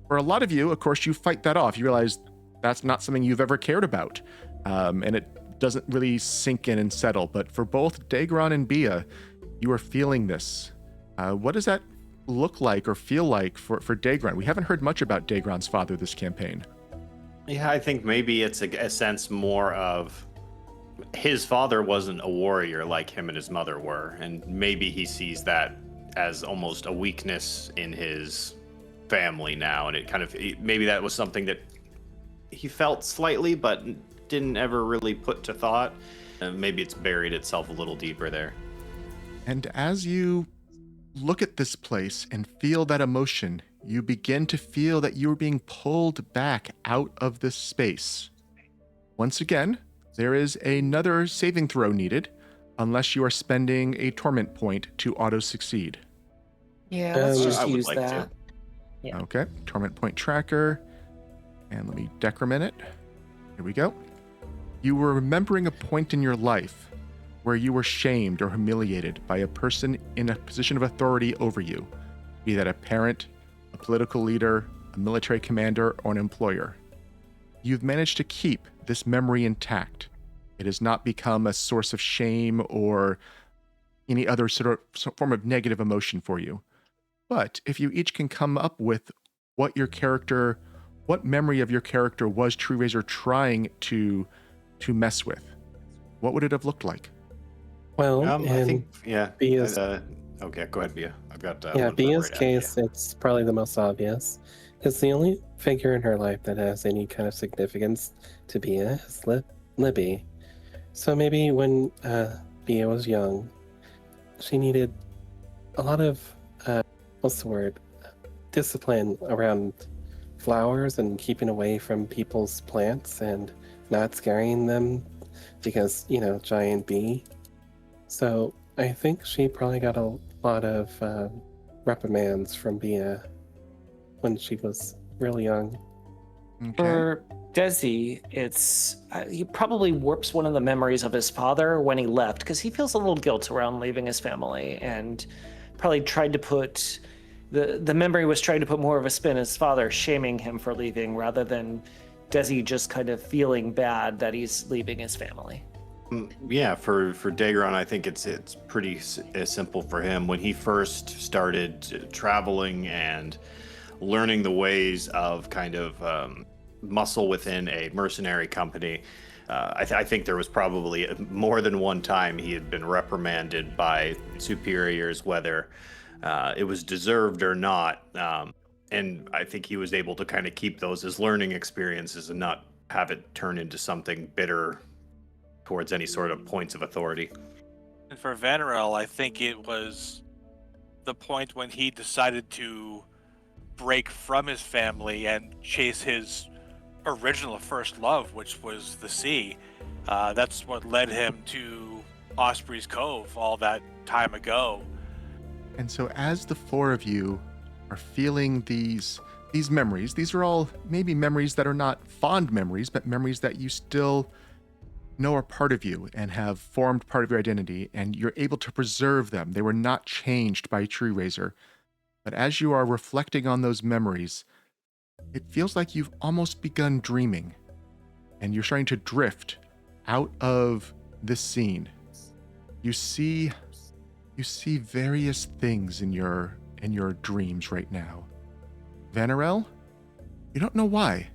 For a lot of you, of course, you fight that off. You realize that's not something you've ever cared about. And it doesn't really sink in and settle. But for both Daegron and Bea, you are feeling this. What does that look like or feel like for Daegron? We haven't heard much about Daegron's father this campaign. Yeah, I think maybe it's a sense more of his father wasn't a warrior like him and his mother were, and maybe he sees that as almost a weakness in his family now, and it kind of maybe that was something that he felt slightly but didn't ever really put to thought. Maybe it's buried itself a little deeper there. And as you look at this place and feel that emotion, you begin to feel that you are being pulled back out of this space. Once again, there is another saving throw needed, unless you are spending a torment point to auto-succeed. Yeah, let's just I would use like that. to. Yeah. Okay, torment point tracker. And let me decrement it. Here we go. You were remembering a point in your life where you were shamed or humiliated by a person in a position of authority over you, be that a parent, a political leader, a military commander, or an employer. You've managed to keep this memory intact. It has not become a source of shame or any other sort of form of negative emotion for you. But if you each can come up with what memory of your character was Treerazer trying to mess with, what would it have looked like? Well, I think, yeah. Bea's, Okay, go ahead, Bea. I've got. Bea's case, it's probably the most obvious. It's the only figure in her life that has any kind of significance to Bea is Libby. So maybe when Bea was young, she needed a lot of discipline around flowers and keeping away from people's plants and not scaring them because, giant bee. So I think she probably got a lot of reprimands from Bea when she was really young. Okay. For Dezi, it's he probably warps one of the memories of his father when he left because he feels a little guilt around leaving his family, and probably tried to put the memory was trying to put more of a spin as his father shaming him for leaving rather than Dezi just kind of feeling bad that he's leaving his family. Yeah, for Daegron, I think it's pretty simple for him. When he first started traveling and learning the ways of kind of muscle within a mercenary company, I think there was probably more than one time he had been reprimanded by superiors, whether it was deserved or not. And I think he was able to kind of keep those as learning experiences and not have it turn into something bitter towards any sort of points of authority. And for Vanarel, I think it was the point when he decided to break from his family and chase his original first love, which was the sea. That's what led him to Osprey's Cove all that time ago. And so as the four of you are feeling these memories, these are all maybe memories that are not fond memories, but memories that you still know are part of you and have formed part of your identity, and you're able to preserve them. They were not changed by Treerazer. But as you are reflecting on those memories, it feels like you've almost begun dreaming, and you're starting to drift out of this scene. You see various things in your dreams right now. Vanarel, you don't know why,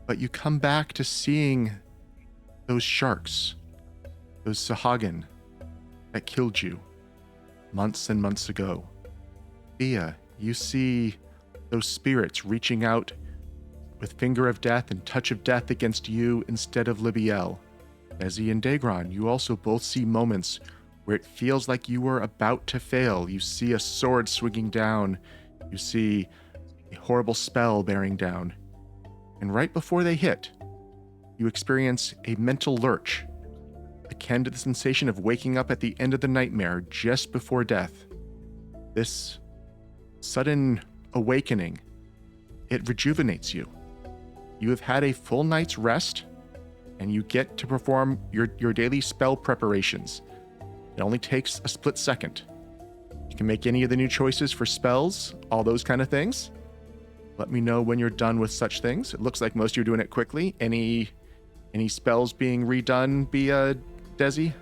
but you come back to seeing those sharks, those Sahagin that killed you months and months ago. Bea, you see those spirits reaching out with finger of death and touch of death against you instead of Libiel. Dezi and Daegron, you also both see moments where it feels like you were about to fail. You see a sword swinging down. You see a horrible spell bearing down. And right before they hit, you experience a mental lurch, akin to the sensation of waking up at the end of the nightmare just before death. This sudden awakening, it rejuvenates you. You have had a full night's rest, and you get to perform your daily spell preparations. It only takes a split second. You can make any of the new choices for spells, all those kind of things. Let me know when you're done with such things. It looks like most of you are doing it quickly. Any spells being redone, Bea, Dezi?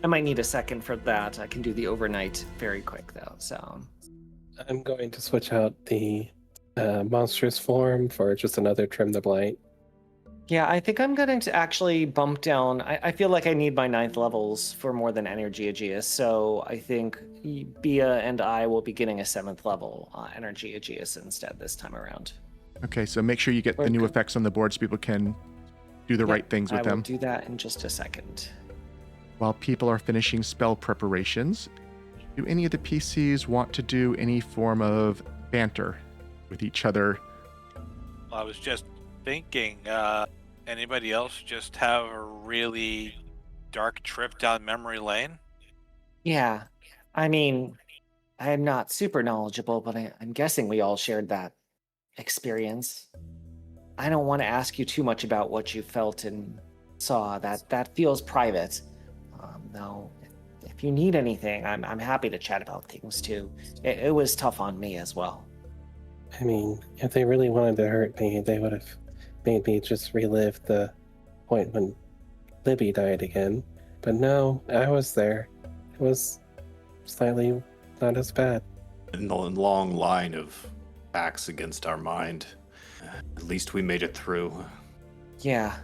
I might need a second for that. I can do the overnight very quick though. So I'm going to switch out the monstrous form for just another Trim the Blight. Yeah, I think I'm going to actually bump down. I feel like I need my 9th levels for more than Energy Aegeus, so I think Bea and I will be getting a 7th level Energy Aegeus instead this time around. Okay, so make sure you get the new effects on the board so people can do the Yep, right things with I will them. do that in just a second. While people are finishing spell preparations, do any of the PCs want to do any form of banter with each other? I was just thinking, anybody else just have a really dark trip down memory lane? Yeah, I mean, I'm not super knowledgeable, but I'm guessing we all shared that experience. I don't want to ask you too much about what you felt and saw. That feels private. Though, if you need anything, I'm happy to chat about things too. It was tough on me as well. I mean, if they really wanted to hurt me, they would have made me just relive the point when Libby died again. But no, I was there. It was slightly not as bad. In the long line of acts against our mind. At least we made it through. Yeah,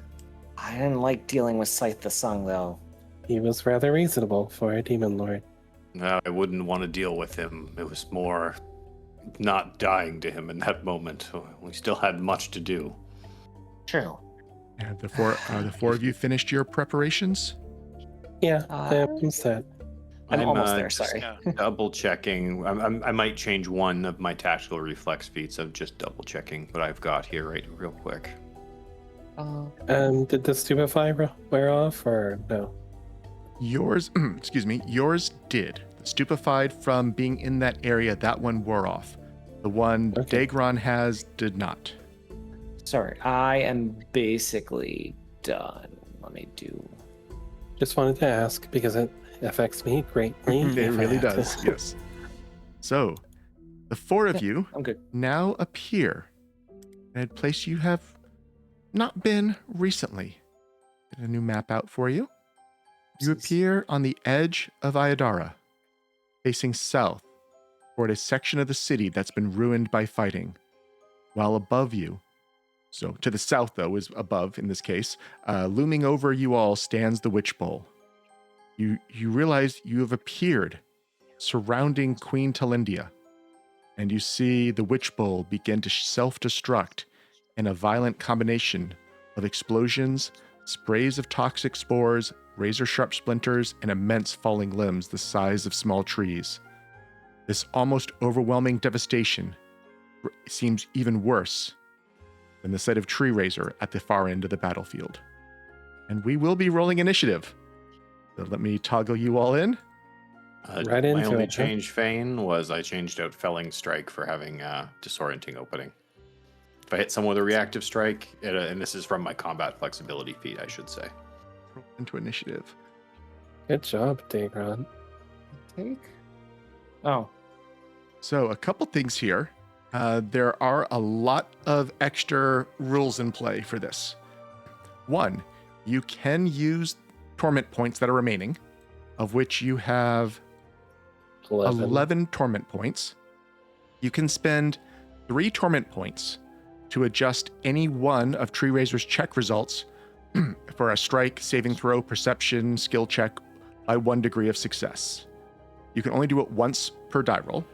I didn't like dealing with Cyth V'sug though. He was rather reasonable for a demon lord. No, I wouldn't want to deal with him. It was more not dying to him in that moment. We still had much to do. True. And the four of you finished your preparations? Yeah, I'm set. I'm almost there, just sorry. double checking. I might change one of my tactical reflex feats of just double checking what I've got here real quick. Did the stupefy wear off or no? Yours, yours did. The stupefied from being in that area, that one wore off. The one Okay. Daegron has did not. Sorry, I am basically done. Let me do. Just wanted to ask because it affects me greatly. It if I really have to- does, yes. So, the four of you I'm good. now appear in a place you have not been recently. Get a new map out for you. You appear on the edge of Ayadara, facing south toward a section of the city that's been ruined by fighting, while above you, so to the south though is above in this case, looming over you all stands the Witch Bowl. You realize you have appeared surrounding Queen Talindia, and you see the Witch Bowl begin to self-destruct in a violent combination of explosions, sprays of toxic spores, razor-sharp splinters, and immense falling limbs the size of small trees. This almost overwhelming devastation seems even worse than the sight of Treerazer at the far end of the battlefield. And we will be rolling initiative. So let me toggle you all in. Right My into only it, huh? change, Fane, was I changed out Felling Strike for having disorienting opening. If I hit someone with a reactive strike, and this is from my combat flexibility feat, I should say. Roll into initiative. Good job, Daegron. Take. Oh, So a couple things here. There are a lot of extra rules in play for this. One, you can use torment points that are remaining, of which you have 11 torment points. You can spend 3 torment points to adjust any one of Treerazer's check results for a strike, saving throw, perception, skill check by 1 degree of success. You can only do it once per die roll.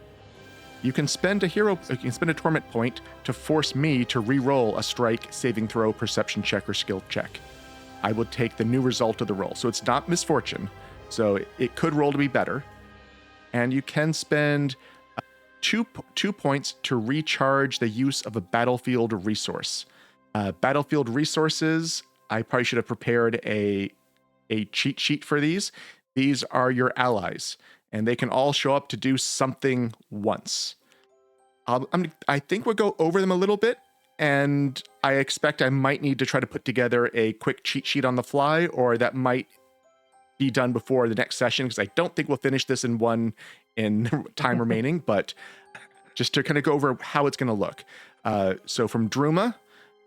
You can spend a torment point to force me to re-roll a strike, saving throw, perception check, or skill check. I would take the new result of the roll. So it's not misfortune. So it could roll to be better. And you can spend 2 points to recharge the use of a battlefield resource. Battlefield resources, I probably should have prepared a cheat sheet for these. These are your allies, and they can all show up to do something once. I think we'll go over them a little bit, and I expect I might need to try to put together a quick cheat sheet on the fly, or that might be done before the next session, because I don't think we'll finish this in time remaining, but just to kind of go over how it's going to look. So from Druma,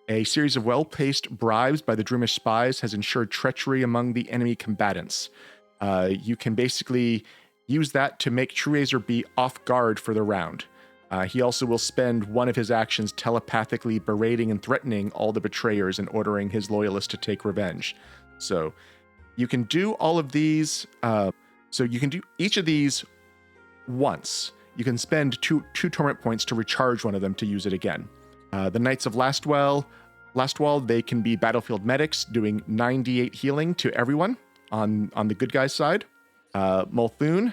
a series of well-paced bribes by the Drumish spies has ensured treachery among the enemy combatants. You can basically use that to make Treerazer be off guard for the round. He also will spend one of his actions telepathically berating and threatening all the betrayers and ordering his loyalists to take revenge. So you can do all of these. So you can do each of these once. You can spend two torment points to recharge one of them to use it again. The Knights of Lastwall, they can be battlefield medics doing 98 healing to everyone on the good guys' side. Multhun,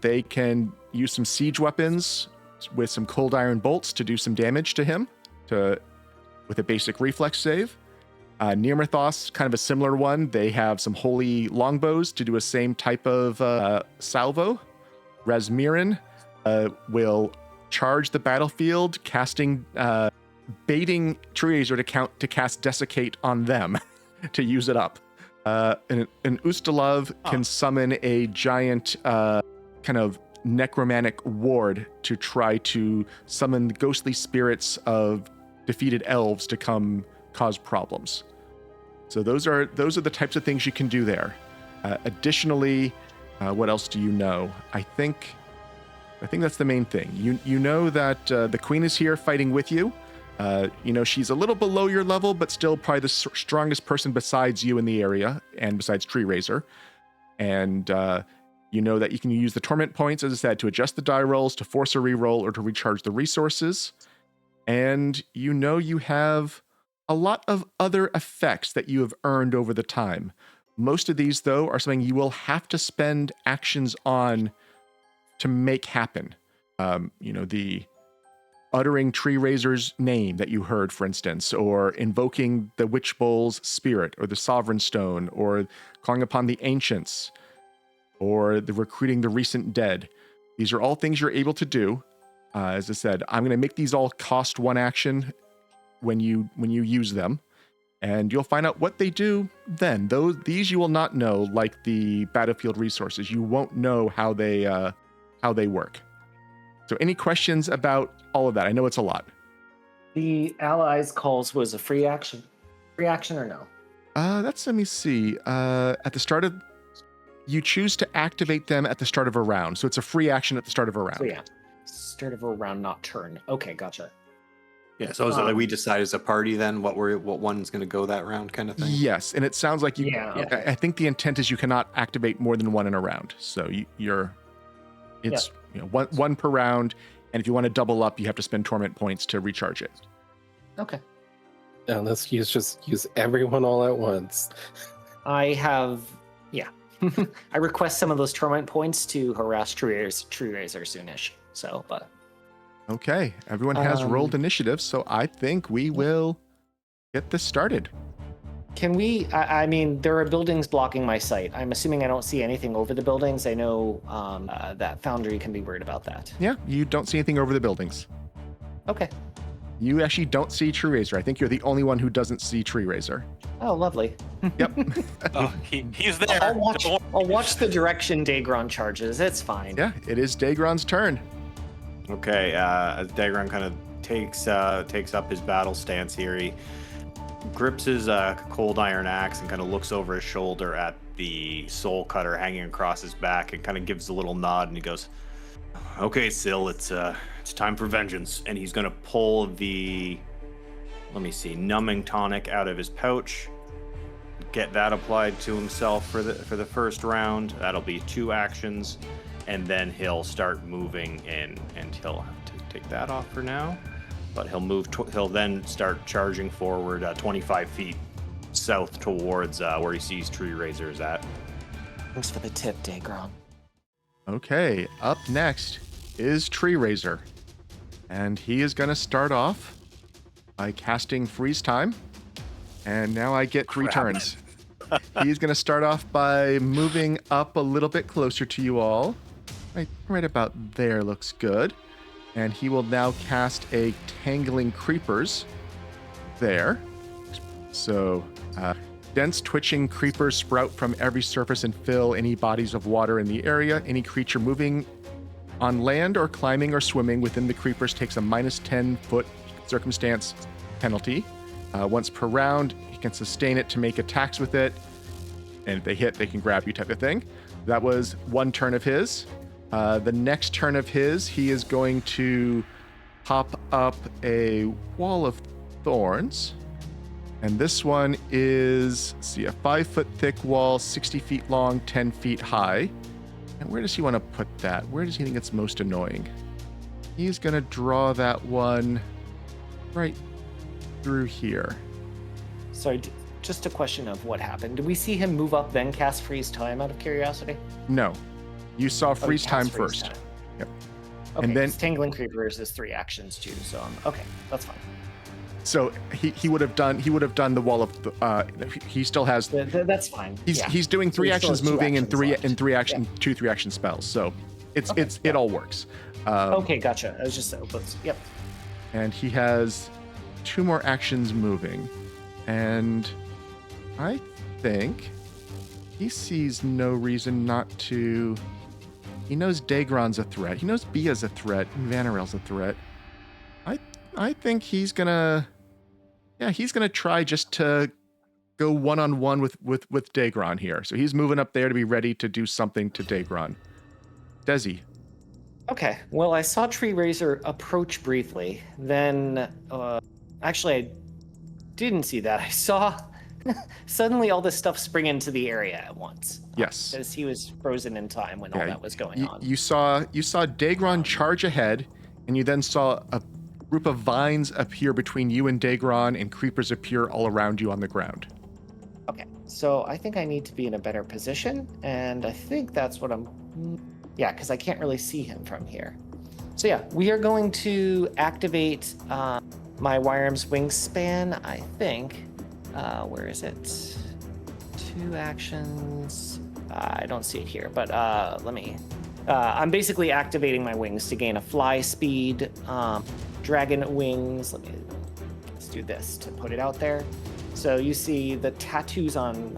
they can use some siege weapons with some cold iron bolts to do some damage to him with a basic reflex save. Nirmathos, kind of a similar one. They have some holy longbows to do a same type of salvo. Razmirin will charge the battlefield, baiting Treerazer to cast Desiccate on them to use it up. And Ustalov can summon a giant kind of necromantic ward to try to summon the ghostly spirits of defeated elves to come cause problems. So those are the types of things you can do there. Additionally, what else do you know? I think that's the main thing. You know that the queen is here fighting with you. She's a little below your level, but still probably the strongest person besides you in the area and besides Treerazer. And you know that you can use the torment points, as I said, to adjust the die rolls, to force a reroll, or to recharge the resources. And you have a lot of other effects that you have earned over the time. Most of these, though, are something you will have to spend actions on to make happen. The uttering Treerazer's name that you heard, for instance, or invoking the Witch Bull's spirit, or the Sovereign Stone, or calling upon the Ancients, or the recruiting the recent dead. These are all things you're able to do. As I said, I'm going to make these all cost one action when you use them, and you'll find out what they do then. These you will not know, like the battlefield resources. You won't know how they work. So any questions about all of that? I know it's a lot. The allies calls was a free action. Free action or no? Let me see. At the start of, you choose to activate them at the start of a round. So it's a free action at the start of a round. So yeah, start of a round, not turn. Okay, gotcha. Yeah, so is it like we decide as a party then what one's going to go that round kind of thing? Yes, and it sounds like you. Yeah. Okay. I think the intent is you cannot activate more than one in a round. So it's one per round, and if you want to double up, you have to spend torment points to recharge it. Okay. Now let's use everyone all at once. I have, I request some of those torment points to harass Treerazer soonish. So, but. Okay, everyone has rolled initiative, so I think we will get this started. Can we, I mean, there are buildings blocking my sight. I'm assuming I don't see anything over the buildings. I know that Foundry can be worried about that. Yeah, you don't see anything over the buildings. Okay. You actually don't see Treerazer. I think you're the only one who doesn't see Treerazer. Oh, lovely. Yep. He's there. I'll watch the direction Daegron charges. It's fine. Yeah, it is Daegron's turn. Okay, as Daegron kind of takes up his battle stance here, he grips his cold iron axe and kind of looks over his shoulder at the soul cutter hanging across his back and kind of gives a little nod, and he goes, "Okay, Syl, it's time for vengeance." And he's gonna pull the, numbing tonic out of his pouch, get that applied to himself for the first round. That'll be 2 actions. And then he'll start moving in, and he'll have to take that off for now. But he'll move. He'll then start charging forward 25 feet south towards where he sees Treerazer is at. Thanks for the tip, Daegron. Okay, up next is Treerazer, and he is going to start off by casting Freeze Time. And now I get 3 turns. He's going to start off by moving up a little bit closer to you all. Right about there looks good. And he will now cast a Tangling Creepers there. So, dense twitching creepers sprout from every surface and fill any bodies of water in the area. Any creature moving on land or climbing or swimming within the creepers takes a minus 10-foot circumstance penalty. Once per round, he can sustain it to make attacks with it. And if they hit, they can grab you type of thing. That was 1 turn of his. The next turn of his, he is going to pop up a wall of thorns. And this one is, let's see, a 5-foot thick wall, 60 feet long, 10 feet high. And where does he want to put that? Where does he think it's most annoying? He's going to draw that one right through here. Sorry, just a question of what happened. Did we see him move up, then cast freeze time out of curiosity? No. You saw Oh, freeze he time cast freeze first. time. Yep. Okay, And then, 'cause Tangling Creepers is 3 actions too, so okay, that's fine. so he would have done the wall of he still has That's fine. he's doing 3 He still actions has 2 moving and actions three left. and 3 action 2 3-action spells. So it all works. Okay, gotcha. I was just yep. And he has 2 more actions moving. And I think he sees no reason not to. He knows Daegron's a threat. He knows Bea's a threat. And Vanarel's a threat. I think he's gonna try just to go one-on-one with Daegron here. So he's moving up there to be ready to do something to Daegron. Dezi. Okay. Well, I saw Treerazer approach briefly. Then, actually, I didn't see that. I saw suddenly all this stuff spring into the area at once. Yes. Because he was frozen in time when all that was going on. You saw Daegron charge ahead, and you then saw a group of vines appear between you and Daegron, and creepers appear all around you on the ground. Okay. So I think I need to be in a better position, and I think that's what I'm. Yeah, because I can't really see him from here. So yeah, we are going to activate my Wirearm's Wingspan, I think. Where is it? 2 actions. I don't see it here, but let me. I'm basically activating my wings to gain a fly speed, dragon wings. Let's do this to put it out there. So you see the tattoos on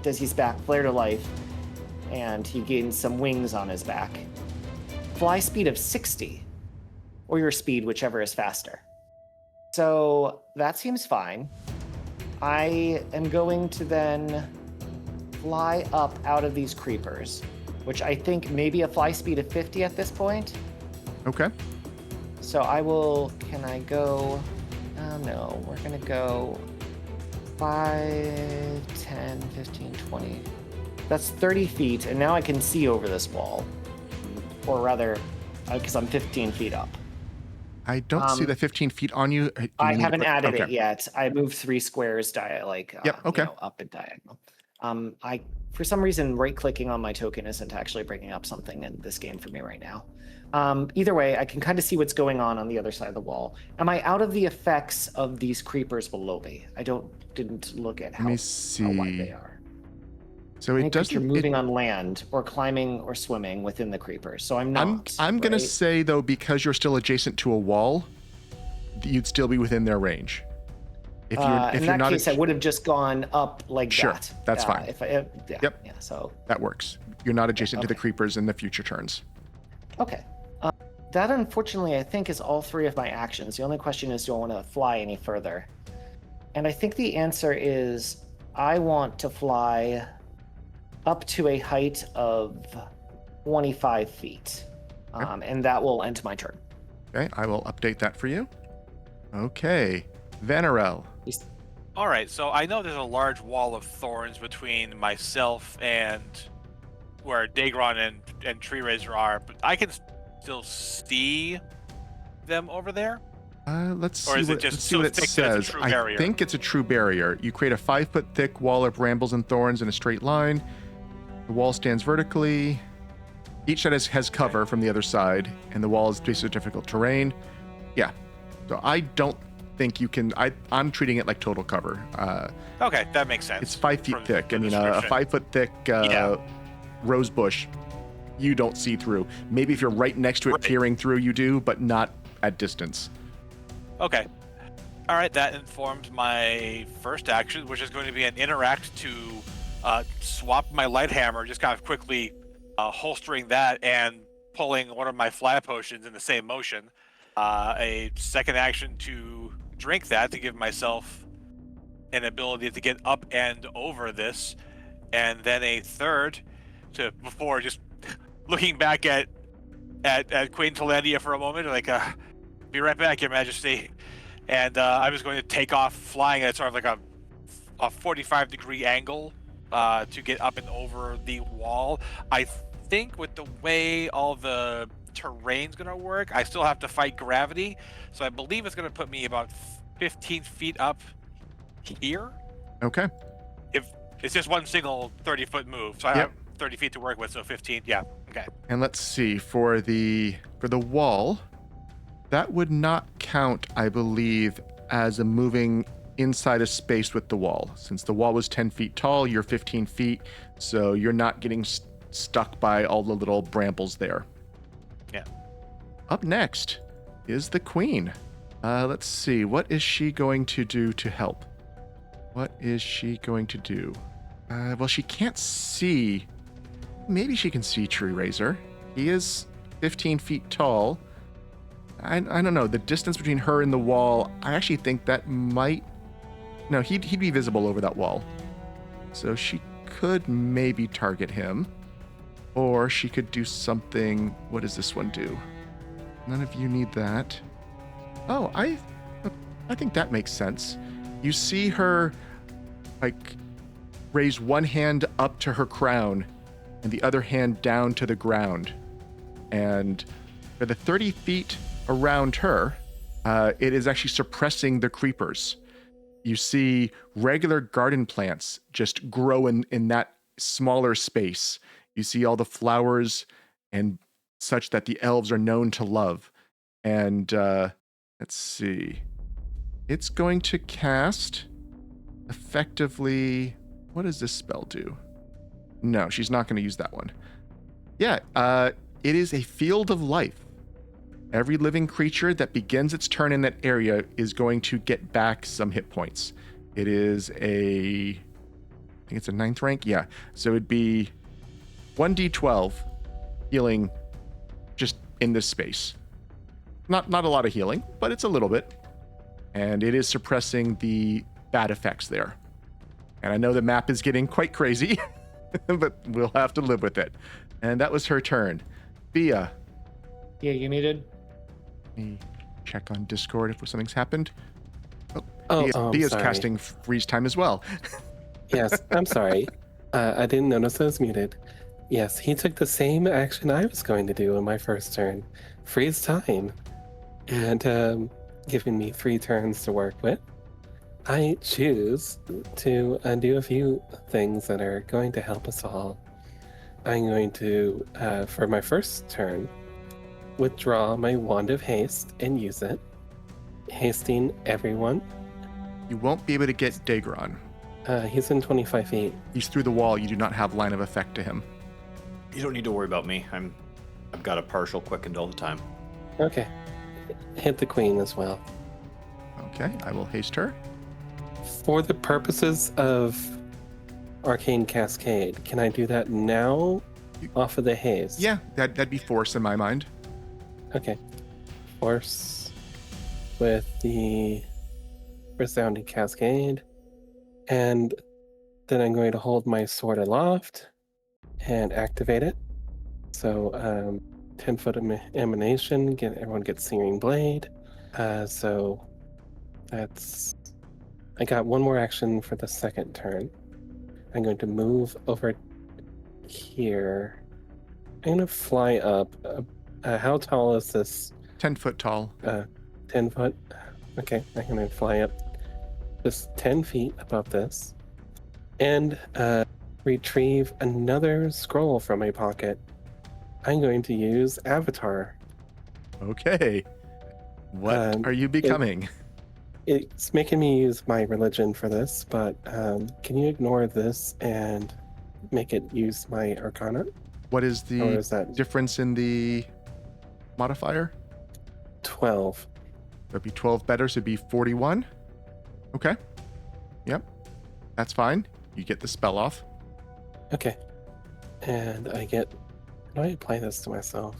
Dezi's back flare to life, and he gains some wings on his back. Fly speed of 60, or your speed, whichever is faster. So that seems fine. I am going to then fly up out of these creepers, which I think maybe a fly speed of 50 at this point. Okay. So I will, can I go, no, we're gonna go 5, 10, 15, 20. That's 30 feet, and now I can see over this wall. Or rather, because I'm 15 feet up. I don't see the 15 feet on you. Do you I need to haven't put- added okay. it yet. I moved 3 squares Yep, okay. up and diagonal. I for some reason right-clicking on my token isn't actually bringing up something in this game for me right now. Either way, I can kind of see what's going on the other side of the wall. Am I out of the effects of these creepers below me? I didn't look at Let how me wide see. they are. So Any it creature doesn't. moving on land or climbing or swimming within the creepers. So I'm not. I'm gonna right? say though, because you're still adjacent to a wall, you'd still be within their range. If you're in that not, case, I would have just gone up like Sure, that. that's fine. Yeah, Yep. Yeah. So that works. You're not adjacent to the Okay. creepers in the future turns. okay. That unfortunately, I think, is all 3 of my actions. The only question is, do I want to fly any further? And I think the answer is I want to fly up to a height of 25 feet. And that will end my turn. Okay, I will update that for you. Okay, Vanarel. All right, so I know there's a large wall of thorns between myself and where Daegron and Treerazer are, but I can still see them over there. Let's see Or is it what, just let's see so what it thick that it's says. a true I barrier? think it's a true barrier. You create a 5-foot thick wall of brambles and thorns in a straight line. The wall stands vertically. Each side has cover from the other side, and the wall is basically difficult terrain. Yeah. So I don't think you can. I'm treating it like total cover. Okay, that makes sense. It's 5 feet from thick. the I mean, a description. 5-foot thick Yeah. rose bush, you don't see through. Maybe if you're right next to it, Right. peering through, you do, but not at distance. Okay. All right, that informs my first action, which is going to be an interact to swap my light hammer, just kind of quickly holstering that and pulling one of my fly potions in the same motion. A second action to drink that to give myself an ability to get up and over this, and then a third to, before just looking back at at Queen Teledia for a moment, like, be right back, Your Majesty. And I was going to take off flying at sort of like a 45-degree angle to get up and over the wall. I think with the way all the terrain's going to work, I still have to fight gravity. So I believe it's going to put me about 15 feet up here. Okay. If it's just one single 30-foot move. So I have 30 feet to work with, so 15. Yeah. Okay. And let's see, for the wall, that would not count, I believe, as a moving inside a space with the wall. Since the wall was 10 feet tall, you're 15 feet, so you're not getting stuck by all the little brambles there. Yeah. Up next is the queen. Let's see, what is she going to do to help? What is she going to do? Well, she can't see. Maybe she can see Treerazer. He is 15 feet tall. I don't know. The distance between her and the wall, I actually think that might... No, he'd be visible over that wall. So she could maybe target him. Or she could do something... What does this one do? None of you need that. Oh, I think that makes sense. You see her, like, raise one hand up to her crown and the other hand down to the ground. And for the 30 feet around her, it is actually suppressing the creepers. You see regular garden plants just grow in that smaller space. You see all the flowers and such that the elves are known to love. And let's see. It's going to cast effectively... What does this spell do? No, she's not going to use that one. Yeah, it is a field of life. Every living creature that begins its turn in that area is going to get back some hit points. It is I think it's a 9th rank. Yeah. So it'd be 1d12 healing just in this space. Not a lot of healing, but it's a little bit. And it is suppressing the bad effects there. And I know the map is getting quite crazy, but we'll have to live with it. And that was her turn. Bea. Yeah, you needed? Let me check on Discord if something's happened. Bea's sorry. casting freeze time as well. Yes, I'm sorry. I didn't notice I was muted. Yes, he took the same action I was going to do in my first turn. Freeze time. And giving me 3 turns to work with. I choose to do a few things that are going to help us all. I'm going to, for my first turn, withdraw my Wand of Haste and use it, hasting everyone. You won't be able to get Daegron. He's in 25 feet. He's through the wall. You do not have line of effect to him. You don't need to worry about me. I've got a partial quickened all the time. Okay. Hit the queen as well. Okay, I will haste her. For the purposes of Arcane Cascade, can I do that now off of the haste? Yeah, that'd be force in my mind. Okay. Force with the resounding cascade. And then I'm going to hold my sword aloft and activate it. So 10-foot emanation, everyone gets Searing Blade. So that's... I got one more action for the second turn. I'm going to move over here. I'm going to fly up. How tall is this? 10 foot tall. 10 foot? Okay, I'm going to fly up just 10 feet above this. And retrieve another scroll from my pocket. I'm going to use Avatar. Okay. What are you becoming? It's making me use my religion for this, but can you ignore this and make it use my Arcana? What is the Or is that difference in the modifier? 12? That'd be 12 better, so it'd be 41. Okay. Yep. That's fine. You get the spell off. Okay. And I get... How do I apply this to myself?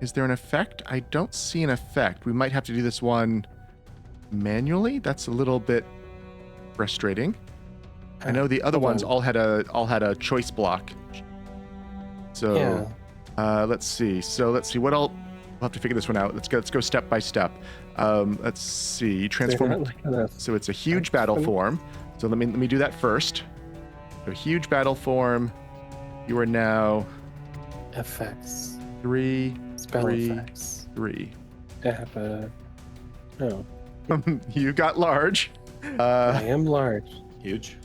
Is there an effect? I don't see an effect. We might have to do this one manually. That's a little bit frustrating. I know the other hold ones on. all had a choice block. So Yeah. Let's see. So let's see what I'll have to figure this one out. Let's go step by step. Let's see. Transform. So it's a huge battle form. So let me do that first. So huge battle form. You are now effects. 3, Spell 3, effects. 3. No. You got large. I am large. Huge.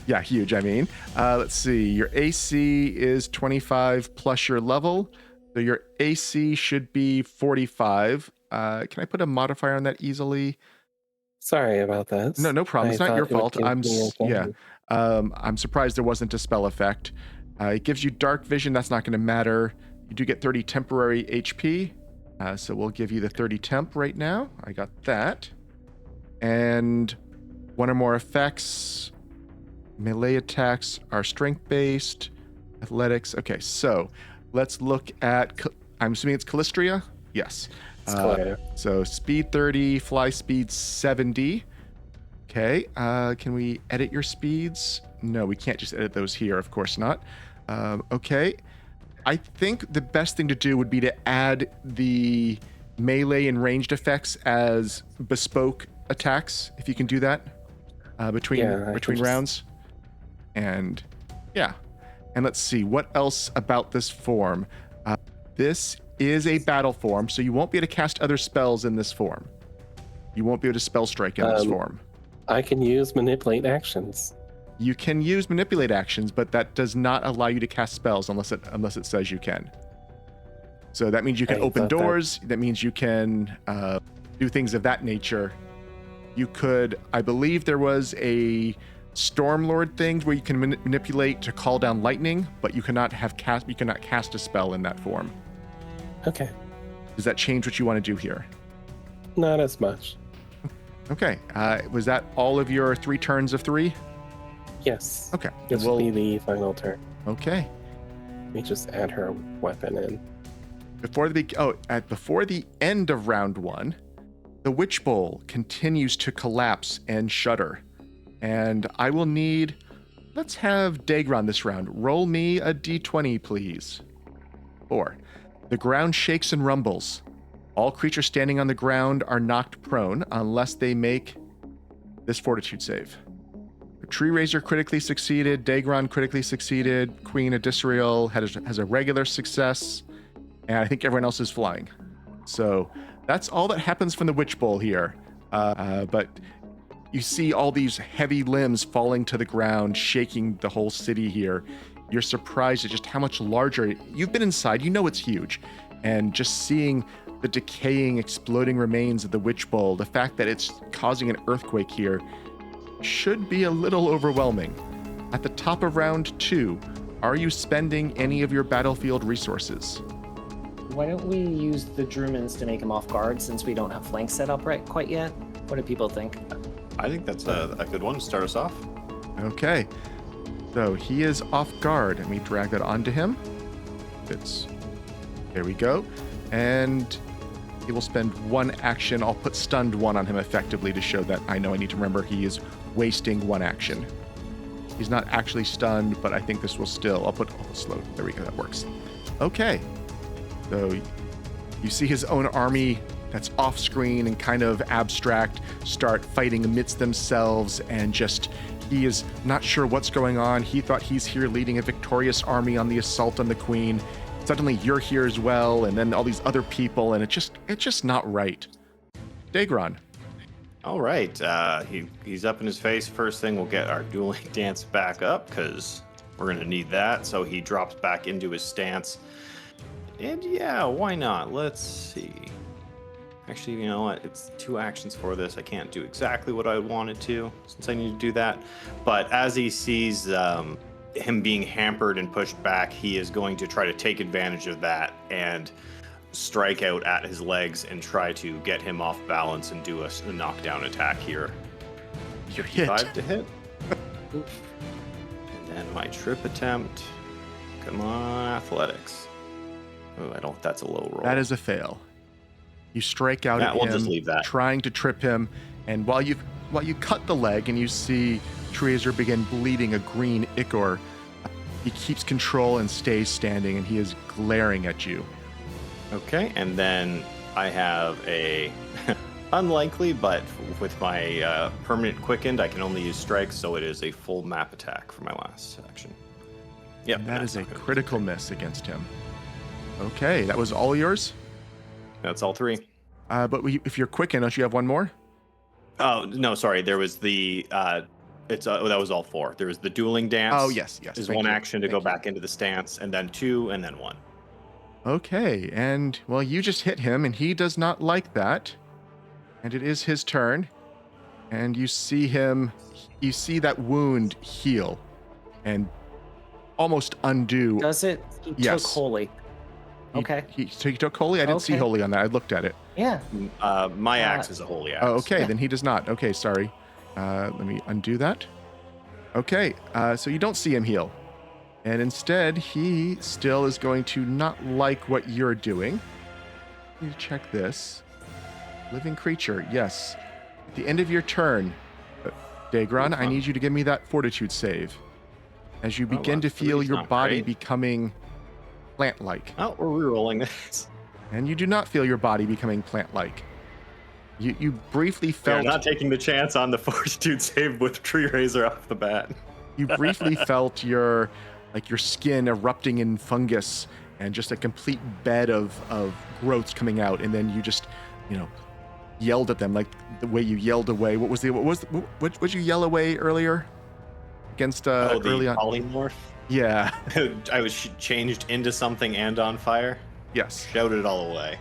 Yeah, huge. I mean, let's see. Your AC is 25 plus your level, so your AC should be 45. Can I put a modifier on that easily? Sorry about that. No problem. It's not your fault. I'm I'm surprised there wasn't a spell effect. It gives you dark vision. That's not going to matter. You do get 30 temporary HP, so we'll give you the 30 temp right now. I got that, and one or more effects. Melee attacks are strength-based. Athletics. Okay, so let's look at... I'm assuming it's Callistria? Yes. So speed 30, fly speed 70. Okay, can we edit your speeds? No, we can't just edit those here. Of course not. Okay. I think the best thing to do would be to add the melee and ranged effects as bespoke attacks, if you can do that between rounds. And yeah, and let's see what else about this form. This is a battle form, so you won't be able to cast other spells in this form. You won't be able to spell strike in this form. I can use manipulate actions. You can use manipulate actions, but that does not allow you to cast spells unless it says you can. So that means you can open doors. That means you can do things of that nature. You could, I believe there was a Stormlord thing where you can manipulate to call down lightning, but you cannot cast a spell in that form. Okay. Does that change what you want to do here? Not as much. Okay. Was that all of your 3 turns of 3? Yes. Okay. This will be the final turn. Okay. Let me just add her weapon in. Before the end of round 1, the Witch Bowl continues to collapse and shudder. And I will need... Let's have Daegron this round. Roll me a d20, please. 4. The ground shakes and rumbles. All creatures standing on the ground are knocked prone unless they make this fortitude save. Treerazer critically succeeded. Daegron critically succeeded. Queen Adisrael has a regular success. And I think everyone else is flying. So that's all that happens from the Witch Bowl here. But you see all these heavy limbs falling to the ground, shaking the whole city here. You're surprised at just how much larger... You've been inside, you know it's huge. And just seeing the decaying, exploding remains of the Witch Bowl, the fact that it's causing an earthquake here, should be a little overwhelming. At the top of round 2, are you spending any of your battlefield resources? Why don't we use the Drumans to make him off guard since we don't have flanks set up right quite yet? What do people think? I think that's a good one to start us off. Okay. So he is off guard. Let me drag that onto him. There we go. And he will spend 1 action. I'll put stunned 1 on him effectively to show that I know I need to remember he is wasting 1 action. He's not actually stunned, but I think this will still... I'll put slow. There we go. That works. Okay. So you see his own army that's off screen and kind of abstract start fighting amidst themselves, and just he is not sure what's going on. He thought he's here leading a victorious army on the assault on the queen. Suddenly you're here as well, and then all these other people, and it's just not right. Daegron. All right. He's up in his face. First thing, we'll get our dueling dance back up because we're going to need that. So he drops back into his stance. And yeah, why not? Let's see. Actually, you know what? It's 2 actions for this. I can't do exactly what I wanted to since I need to do that. But as he sees him being hampered and pushed back, he is going to try to take advantage of that and strike out at his legs and try to get him off balance and do a knockdown attack here. You're hit. 5 to hit. And then my trip attempt. Come on, athletics. Oh, I don't. That's a low roll. That is a fail. You strike out at we'll him, just leave that. trying to trip him, and while you cut the leg and you see Treerazer begin bleeding a green ichor, He keeps control and stays standing, and he is glaring at you. Okay, and then I have a unlikely, but with my permanent quickened, I can only use strikes, so it is a full map attack for my last action. Yep, And that is a not gonna be critical miss against him. Okay, that was all yours. That's all 3. If you're quickened, don't you have one more? Oh no, sorry. There was the that was all 4. There was the dueling dance. Oh yes. Is thank one you, action to thank go you. back into the stance, and then 2, and then 1. Okay, and well, you just hit him, and he does not like that. And it is his turn, and you see that wound heal, and almost undo. Does it? He Yes. took holy. Okay. So he took holy. I didn't see Okay. holy on that. I looked at it. Yeah. My axe is a holy axe. Oh, okay, Yeah. then he does not. Okay, sorry. Let me undo that. Okay, so you don't see him heal. And instead, he still is going to not like what you're doing. Let me check this. Living creature, yes. At the end of your turn, Daegron, I need you to give me that fortitude save. As you begin to feel three's your not body great. becoming plant-like. Oh, we're rerolling this. And you do not feel your body becoming plant-like. You briefly We're felt not taking the chance on the fortitude save with Treerazer off the bat. you briefly felt your skin erupting in fungus and just a complete bed of growths coming out, and then you just yelled at them like the way you yelled away. What you yell away earlier against The early on? polymorph. Yeah. I was changed into something and on fire. Yes. Shouted it all away.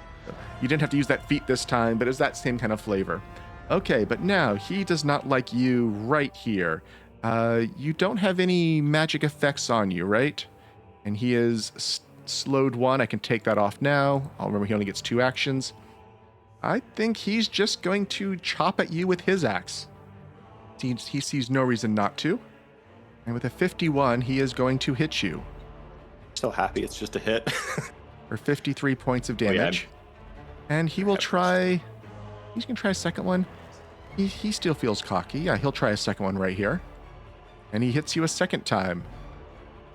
You didn't have to use that feat this time, but it's that same kind of flavor. Okay, but now he does not like you right here. You don't have any magic effects on you, right? And he is slowed 1. I can take that off now. I'll remember he only gets 2 actions. I think he's just going to chop at you with his axe. He sees no reason not to. And with a 51, he is going to hit you So happy it's just a hit. for 53 points of yeah. damage. And he will try... He's going to try a second one. He still feels cocky. Yeah, he'll try a second one right here. And he hits you a second time.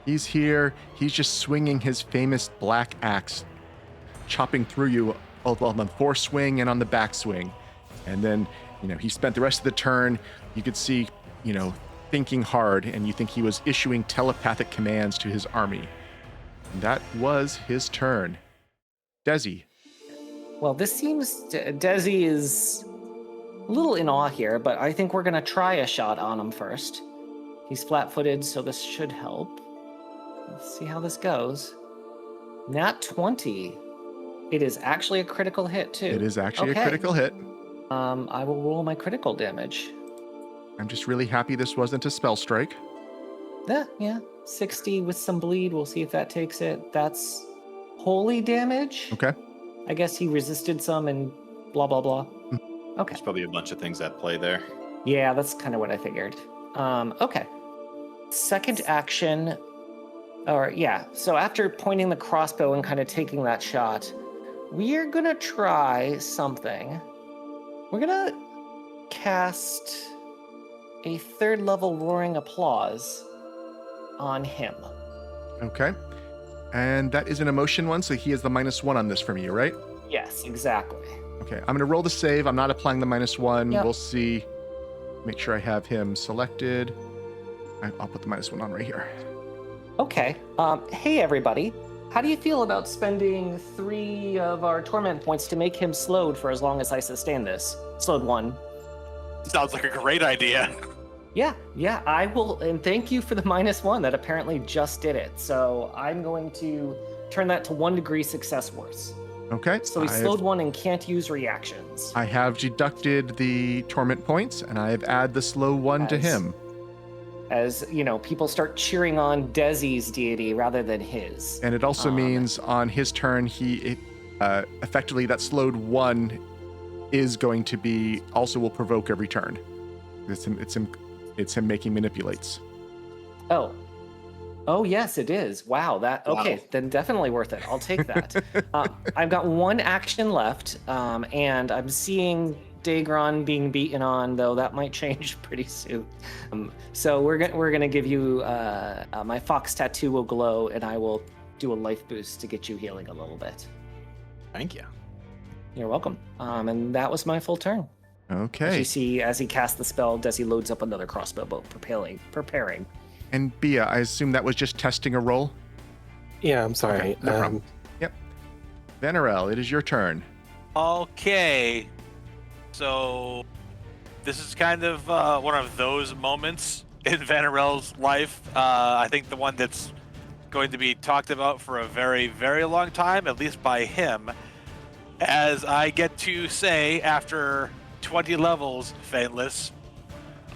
He's here. He's just swinging his famous black axe, chopping through you both on the foreswing and on the backswing. And then, he spent the rest of the turn, you could see, thinking hard, and you think he was issuing telepathic commands to his army. And that was his turn. Dezi. Well, this seems Dezi is a little in awe here, but I think we're gonna try a shot on him first. He's flat-footed, so this should help. Let's see how this goes. Nat 20. It is actually a critical hit too. It is actually Okay. a critical hit. I will roll my critical damage. I'm just really happy this wasn't a spell strike. Yeah. 60 with some bleed. We'll see if that takes it. That's holy damage. Okay. I guess he resisted some and blah blah blah. Okay. There's probably a bunch of things at play there. Yeah, that's kind of what I figured. Okay. Second action. So after pointing the crossbow and kind of taking that shot, we are gonna try something. We're gonna cast a 3rd level Roaring Applause on him. Okay. And that is an emotion one, so he has the -1 on this from you, right? Yes, exactly. Okay, I'm going to roll the save. I'm not applying the -1. Yep. We'll see. Make sure I have him selected. I'll put the -1 on right here. Okay. Hey everybody. How do you feel about spending 3 of our torment points to make him slowed for as long as I sustain this? Slowed 1. Sounds like a great idea. Yeah, I will, and thank you for the -1. That apparently just did it. So I'm going to turn that to 1 degree success worse. Okay. So he's slowed 1 and can't use reactions. I have deducted the torment points, and I have added the slow 1 to As- him. As, people start cheering on Dezi's deity rather than his. And it also means on his turn, effectively that slowed 1 is going to be, also will provoke every turn. It's him making manipulates. Oh, yes, it is. Wow, okay, then definitely worth it. I'll take that. I've got 1 action left, and I'm seeing Daegron being beaten on, though that might change pretty soon. So we're gonna give you my fox tattoo will glow, and I will do a life boost to get you healing a little bit. Thank you. You're welcome. And that was my full turn. As Okay. you see, as he casts the spell, Dezi loads up another crossbow bolt, preparing. And Bea, I assume that was just testing a roll? Yeah, I'm sorry. Okay, no problem. Yep. Vanarel, it is your turn. Okay. So this is kind of one of those moments in Vanarel's life. I think the one that's going to be talked about for a very, very long time, at least by him, as I get to say, after 20 levels, Faenliss,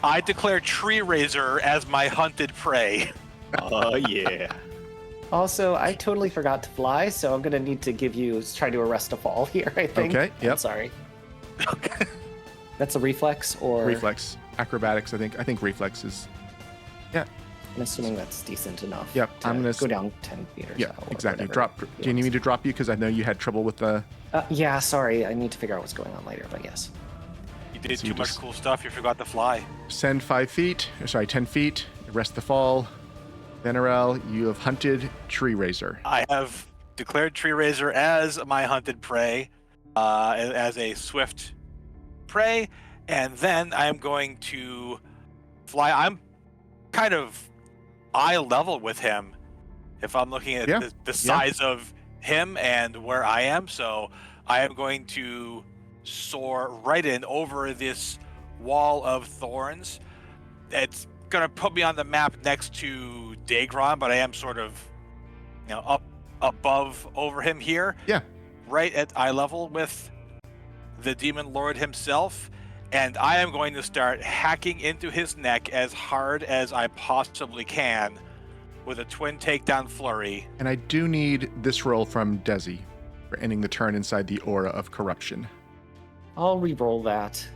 I declare Treerazer as my hunted prey. Oh, yeah. Also, I totally forgot to fly, so I'm gonna need to give you try to arrest a fall here. I think. Okay, I'm yep. sorry. That's a reflex or Reflex. Acrobatics, I think reflex is... Yeah. I'm assuming that's decent enough. Yep, To I'm gonna go down 10 feet or Yeah, so. or exactly. whatever Do he you need me wants. to drop you? Because I know you had trouble with the... Yeah, sorry. I need to figure out what's going on later, but yes. You did So you too much just- cool stuff. You forgot to fly. Send 5 feet. Sorry, 10 feet. Arrest the fall. Vanarel, you have hunted Treerazer. I have declared Treerazer as my hunted prey, as a swift prey, and then I am going to fly. I'm kind of eye level with him if I'm looking at Yeah, the size of him and where I am. So I am going to soar right in over this wall of thorns. It's going to put me on the map next to Daegron, but I am sort of, up above over him here. Yeah. Right at eye level with the Demon Lord himself. And I am going to start hacking into his neck as hard as I possibly can with a twin takedown flurry. And I do need this roll from Dezi for ending the turn inside the aura of corruption. I'll re-roll that.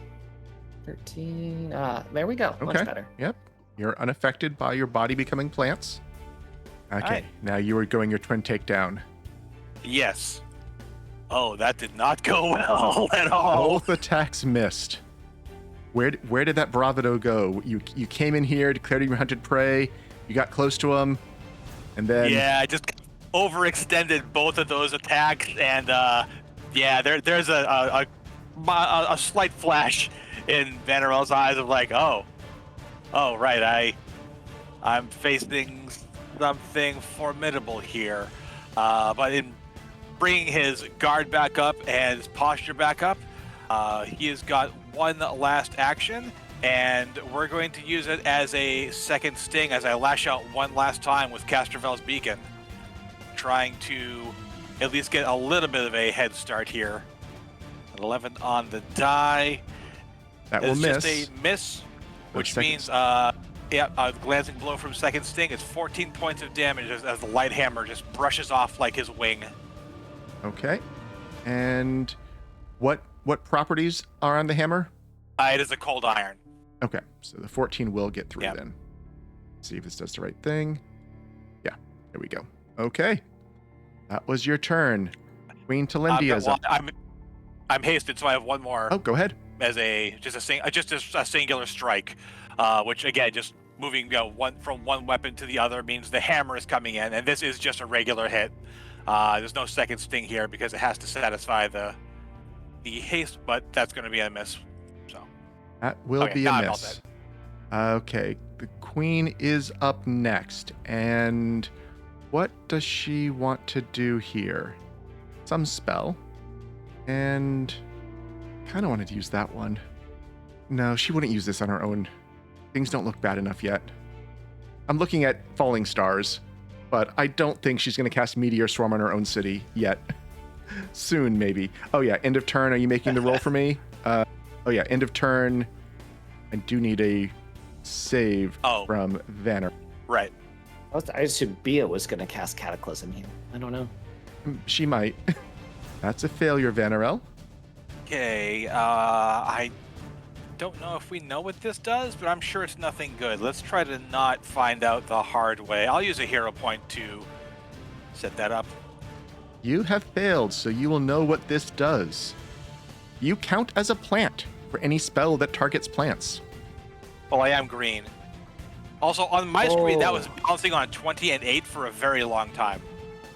13. There we go. Okay. Much better. Yep. You're unaffected by your body becoming plants. Okay. Alright. Now you are going your twin takedown. Yes. Oh, that did not go well at all. Both attacks missed. Where did that bravado go? You came in here, declared you hunted prey. You got close to him, and then Yeah, I just overextended both of those attacks, and there's a slight flash in Vanarel's eyes of like, oh right, I'm facing something formidable here, but in bringing his guard back up and his posture back up, he has got one last action. And we're going to use it as a second sting as I lash out one last time with Castrovel's Beacon, trying to at least get a little bit of a head start here. An 11 on the die. that will It's miss. just a miss, which second means a glancing blow from second sting is 14 points of damage as the light hammer just brushes off like his wing. Okay. And what properties are on the hammer? It is a cold iron. Okay, so the 14 will get through Yep. then. See if this does the right thing. Yeah, there we go. Okay. That was your turn. Queen Talendia's up. I'm hasted, so I have one more. Oh, go ahead. As a singular strike, which again, just moving from one weapon to the other means the hammer is coming in, and this is just a regular hit. There's no second sting here because it has to satisfy the haste, but that's going to be a miss. So That will Okay, be a now I'm all miss. Okay, the queen is up next. And what does she want to do here? Some spell. And kind of wanted to use that one. No, she wouldn't use this on her own. Things don't look bad enough yet. I'm looking at falling stars, but I don't think she's going to cast Meteor Swarm on her own city yet. Soon, maybe. Oh yeah, end of turn. Are you making the roll for me? Oh yeah, end of turn. I do need a save from Vanner. right. I assumed Bea was going to cast Cataclysm here. I don't know. She might. That's a failure, Vanarel. Okay. I don't know if we know what this does, but I'm sure it's nothing good. Let's try to not find out the hard way. I'll use a hero point to set that up. You have failed, so you will know what this does. You count as a plant for any spell that targets plants. Well, I am green. Also, on my screen, that was Oh. bouncing on 20 and 8 for a very long time.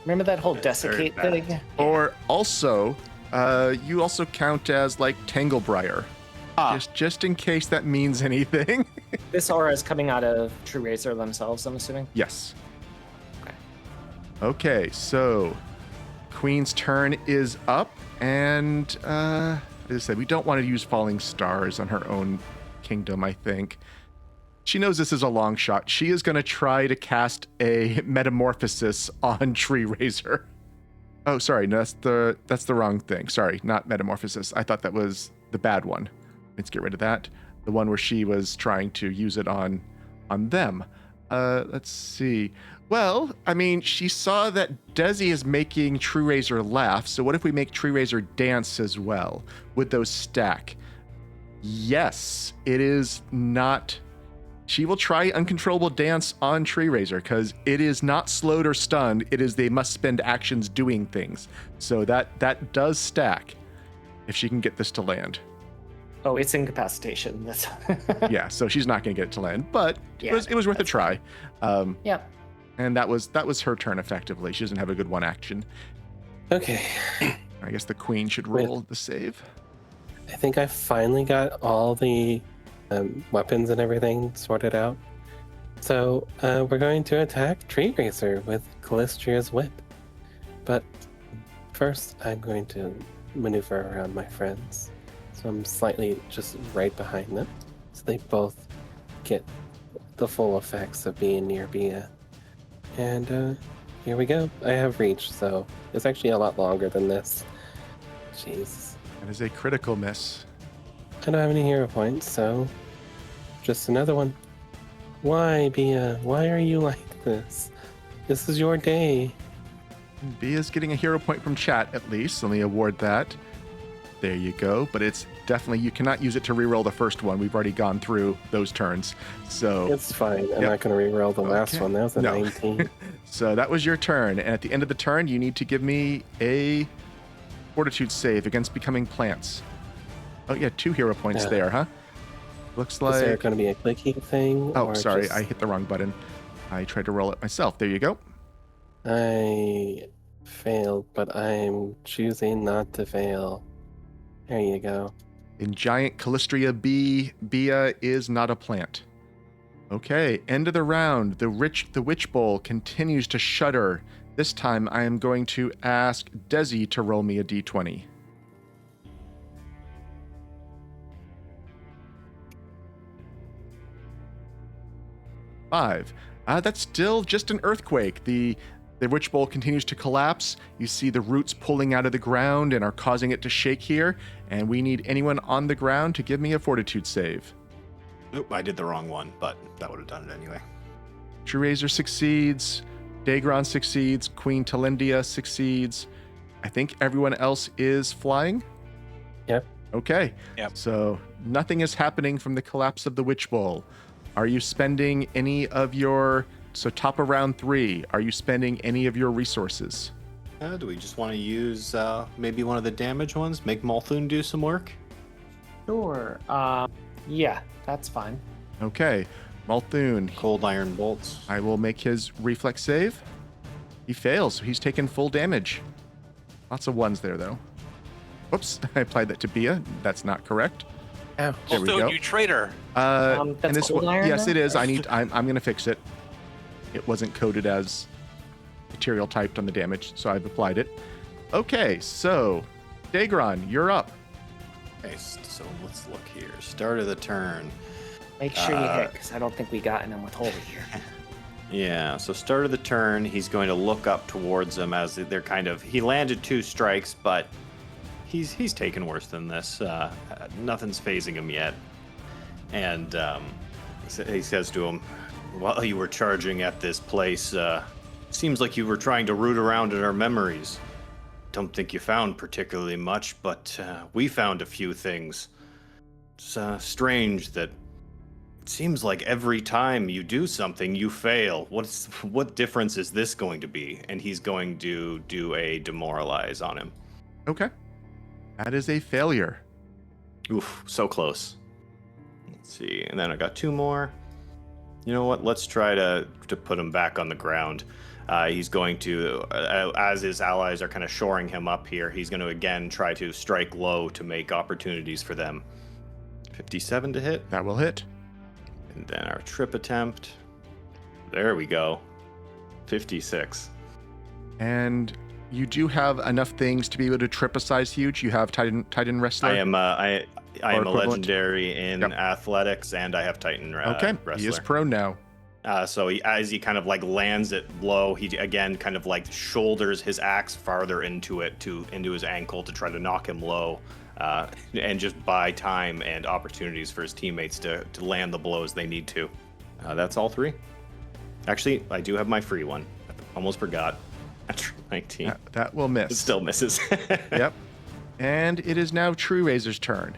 Remember that whole That's very desiccate bad. thing? Or also, you also count as like Tanglebriar, Ah, just in case that means anything. This aura is coming out of Treerazer themselves, I'm assuming. Yes. Okay. Okay, so Queen's turn is up, and as I said, we don't want to use falling stars on her own kingdom, I think. She knows this is a long shot. She is going to try to cast a metamorphosis on Treerazer. Oh, sorry, no, that's the wrong thing. Sorry, not metamorphosis. I thought that was the bad one. Let's get rid of that. The one where she was trying to use it on them. Let's see. Well, I mean, she saw that Dezi is making Treerazer laugh, so what if we make Treerazer dance as well? Would those stack? Yes, it is not. She will try uncontrollable dance on Treerazer because it is not slowed or stunned. It is they must spend actions doing things. So that does stack if she can get this to land. Oh, it's incapacitation. That's Yeah, so she's not going to get it to land, but Yeah, it was worth a try. Yep. And that was her turn effectively. She doesn't have a good one action. Okay. I guess the queen should roll the save. I think I finally got all the weapons and everything sorted out. So we're going to attack Treerazer with Callistria's whip. But first, I'm going to maneuver around my friends. So I'm slightly just right behind them. So they both get the full effects of being near Bea. And here we go. I have reach, so it's actually a lot longer than this. Jeez. That is a critical miss. I don't have any hero points, so just another one. Why, Bea? Why are you like this? This is your day. Bea's getting a hero point from chat at least. Let me award that. There you go. But it's definitely, you cannot use it to reroll the first one. We've already gone through those turns. So It's fine. I'm Yep. not going to reroll the last Okay. one. That was a No. 19. So that was your turn. And at the end of the turn, you need to give me a fortitude save against becoming plants. Oh, yeah, 2 hero points Yeah. there, huh? Looks Is there like. going to be a clicky thing? Oh, or sorry. just- I hit the wrong button. I tried to roll it myself. There you go. I failed, but I'm choosing not to fail. There you go. In giant Callistria B, Bea is not a plant. Okay, end of the round. The Witch Bowl continues to shudder. This time I am going to ask Dezi to roll me a d20. Five. That's still just an earthquake. The Witch Bowl continues to collapse. You see the roots pulling out of the ground and are causing it to shake here. And we need anyone on the ground to give me a fortitude save. Oop, I did the wrong one, but that would have done it anyway. Treerazer succeeds. Daegron succeeds. Queen Talindia succeeds. I think everyone else is flying. Yep. Okay. Yep. So nothing is happening from the collapse of the Witch Bowl. Are you spending any of your... So top of round 3, are you spending any of your resources? Do we just want to use maybe one of the damage ones? Make Malthun do some work? Sure. Yeah, that's fine. Okay. Malthun, Cold iron bolts. I will make his reflex save. He fails, so he's taken full damage. Lots of ones there, though. Whoops, I applied that to Bea. That's not correct. Ouch. There we Also, go. you traitor. That's and this cold one, iron yes, now? it is. I'm gonna fix it. It wasn't coded as material typed on the damage, so I've applied it. Okay, so Daegron, you're up. Okay, so let's look here. Start of the turn. Make sure you hit, because I don't think we got him with holy here. Yeah, so start of the turn, he's going to look up towards them as they're kind of... He landed 2 strikes, but he's taken worse than this. Nothing's phasing him yet. And he says to him, while you were charging at this place, seems like you were trying to root around in our memories. Don't think you found particularly much, but we found a few things. It's strange that it seems like every time you do something, you fail. What difference is this going to be? And he's going to do a demoralize on him. Okay. That is a failure. Oof, so close. Let's see. And then I got 2 more. You know what? Let's try to put him back on the ground. He's going to, as his allies are kind of shoring him up here, he's going to again try to strike low to make opportunities for them. 57 to hit. That will hit. And then our trip attempt. There we go. 56. And you do have enough things to be able to trip a size huge. You have Titan Wrestler. I am a equivalent? legendary in Yep. athletics, and I have Titan Okay, Wrestler. he is prone now. So as he kind of like lands it low, he again kind of like shoulders his axe farther into his ankle to try to knock him low, and just buy time and opportunities for his teammates to land the blows they need to. That's all 3. Actually, I do have my free one. Almost forgot. That's 19. That will miss. It still misses. Yep. And it is now Treerazer's turn.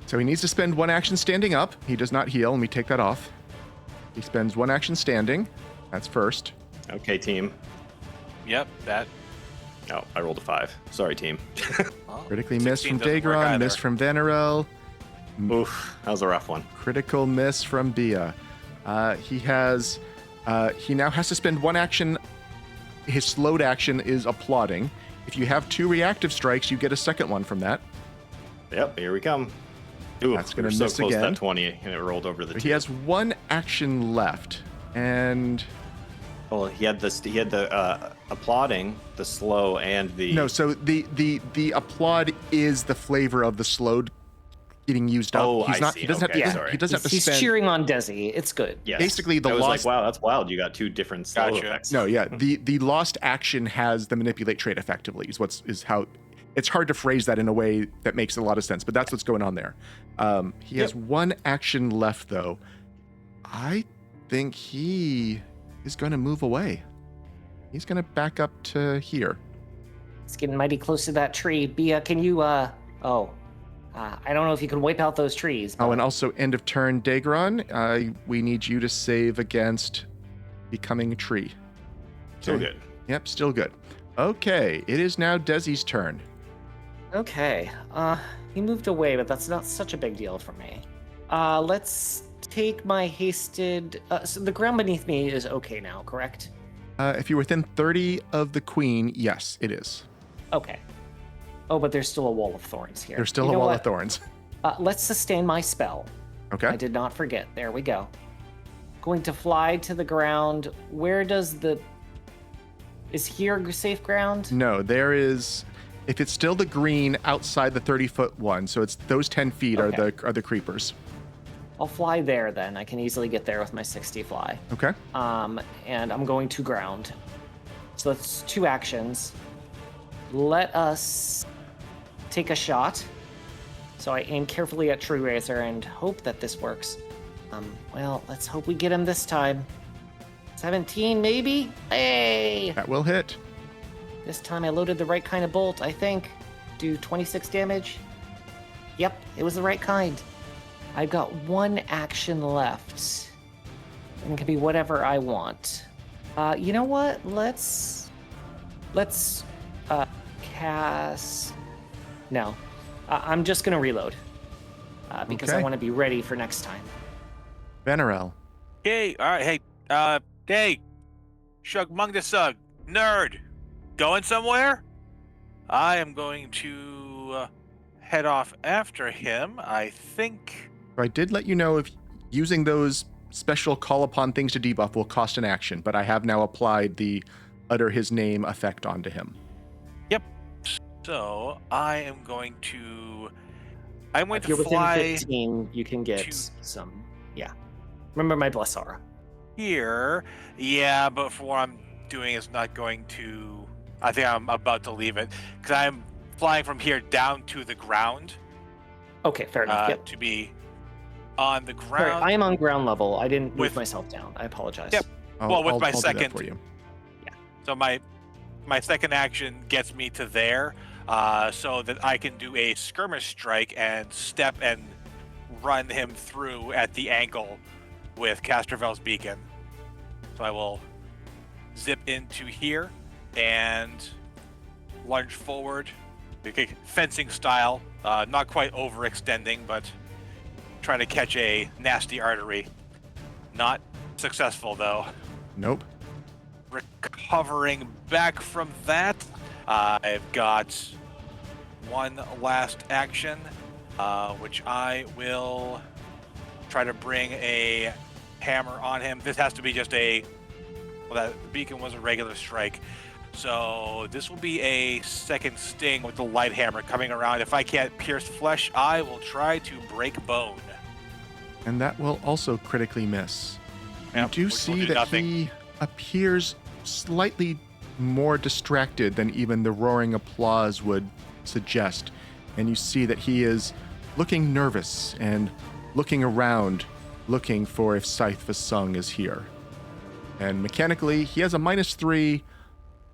So he needs to spend 1 action standing up. He does not heal. Let me take that off. He spends 1 action standing. That's first. Okay, team. Yep, that. Oh, I rolled a 5. Sorry, team. Well, Critically missed 16 from doesn't work Daegron, either. missed from Vanarel, Oof, that was a rough one. critical miss from Bea. He now has to spend 1 action. His slowed action is applauding. If you have 2 reactive strikes, you get a second one from that. Yep, here we come. Ooh, That's gonna we were so miss close to again. that 20, and it rolled over the 2. He has 1 action left, and Well, he had the applauding, the slow, and the no. So the applaud is the flavor of the slowed getting used up. Oh, He's I not. see. He doesn't Okay, have to. sorry. He doesn't have to He's spend. cheering on Dezi. It's good. Yes. Basically, the I was lost. like, wow, that's wild. You got 2 different slow Gotcha. effects. No, yeah. The lost action has the manipulate trait effectively. Is how. It's hard to phrase that in a way that makes a lot of sense, but that's what's going on there. He has 1 action left, though. I think he is going to move away. He's going to back up to here. It's getting mighty close to that tree. Bea, can you, I don't know if you can wipe out those trees. Oh, but- and also end of turn, Daegron. We need you to save against becoming a tree. So Okay. good. Yep, still good. Okay, it is now Dezi's turn. Okay. He moved away, but that's not such a big deal for me. Let's take my hasted. So the ground beneath me is okay now, correct? If you're within 30 of the queen, yes, it is. Okay. Oh, but there's still a wall of thorns here. There's still You a know wall what? of thorns. Let's sustain my spell. Okay. I did not forget. There we go. Going to fly to the ground. Where does is here safe ground? No, there is. If it's still the green outside the 30-foot one, so it's those 10 feet Okay. are the creepers. I'll fly there then. I can easily get there with my 60 fly. Okay. And I'm going to ground. So that's 2 actions. Let us take a shot. So I aim carefully at Treerazer and hope that this works. Well, let's hope we get him this time. 17, maybe? Hey! That will hit. This time I loaded the right kind of bolt, I think. Do 26 damage. Yep, it was the right kind. I've got 1 action left. And it can be whatever I want. You know what? Let's cast. No, I'm just gonna reload because I Okay. want to be ready for next time. Vanarel. Hey, all right, hey, Shug Mungdasug, nerd, going somewhere? I am going to head off after him. I think. I did let you know if using those special call upon things to debuff will cost an action, but I have now applied the utter his name effect onto him. So I am going to. I'm going If to you're within fly 15, you can get to- some. Yeah. Remember my bless aura. here. Yeah, but for what I'm doing is not going to. I think I'm about to leave it because I'm flying from here down to the ground Okay, fair enough. Yep. to be on the Sorry, ground. I am on ground level. I didn't move With- myself down. I apologize. Yep. Well, with my I'll do that second- for you. So my second action gets me to there, so that I can do a skirmish strike and step and run him through at the angle with Castrovel's beacon. So I will zip into here and lunge forward fencing style, not quite overextending, but trying to catch a nasty artery. Not successful though. Nope. Recovering back from that, I've got one last action, which I will try to bring a hammer on him. This has to be just a, well, that beacon was a regular strike. So this will be a second sting with the light hammer coming around. If I can't pierce flesh, I will try to break bone. And that will also critically miss. You Yep, do which will see do that nothing. he appears slightly more distracted than even the roaring applause would suggest. And you see that he is looking nervous and looking around, looking for if Cyth V'sug is here. And mechanically, he has a -3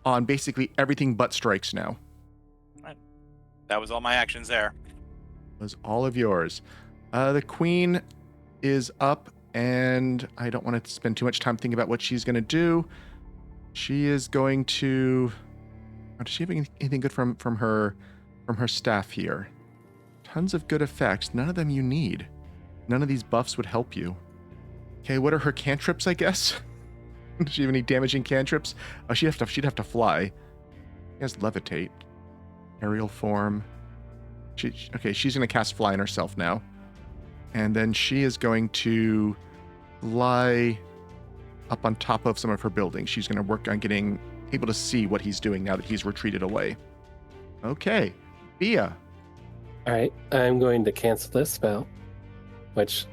on basically everything but strikes now. That was all my actions there. Was all of yours. The queen is up, and I don't want to spend too much time thinking about what she's going to do. She is going to... does she have anything good from her staff here? Tons of good effects. None of them you need. None of these buffs would help you. Okay, what are her cantrips, I guess? Does she have any damaging cantrips? Oh, she'd have to fly. She has levitate. Aerial form. Okay, she's going to cast fly on herself now. And then she is going to lie up on top of some of her buildings. She's going to work on getting able to see what he's doing now that he's retreated away. Okay, Bea. All right, I'm going to cancel this spell, which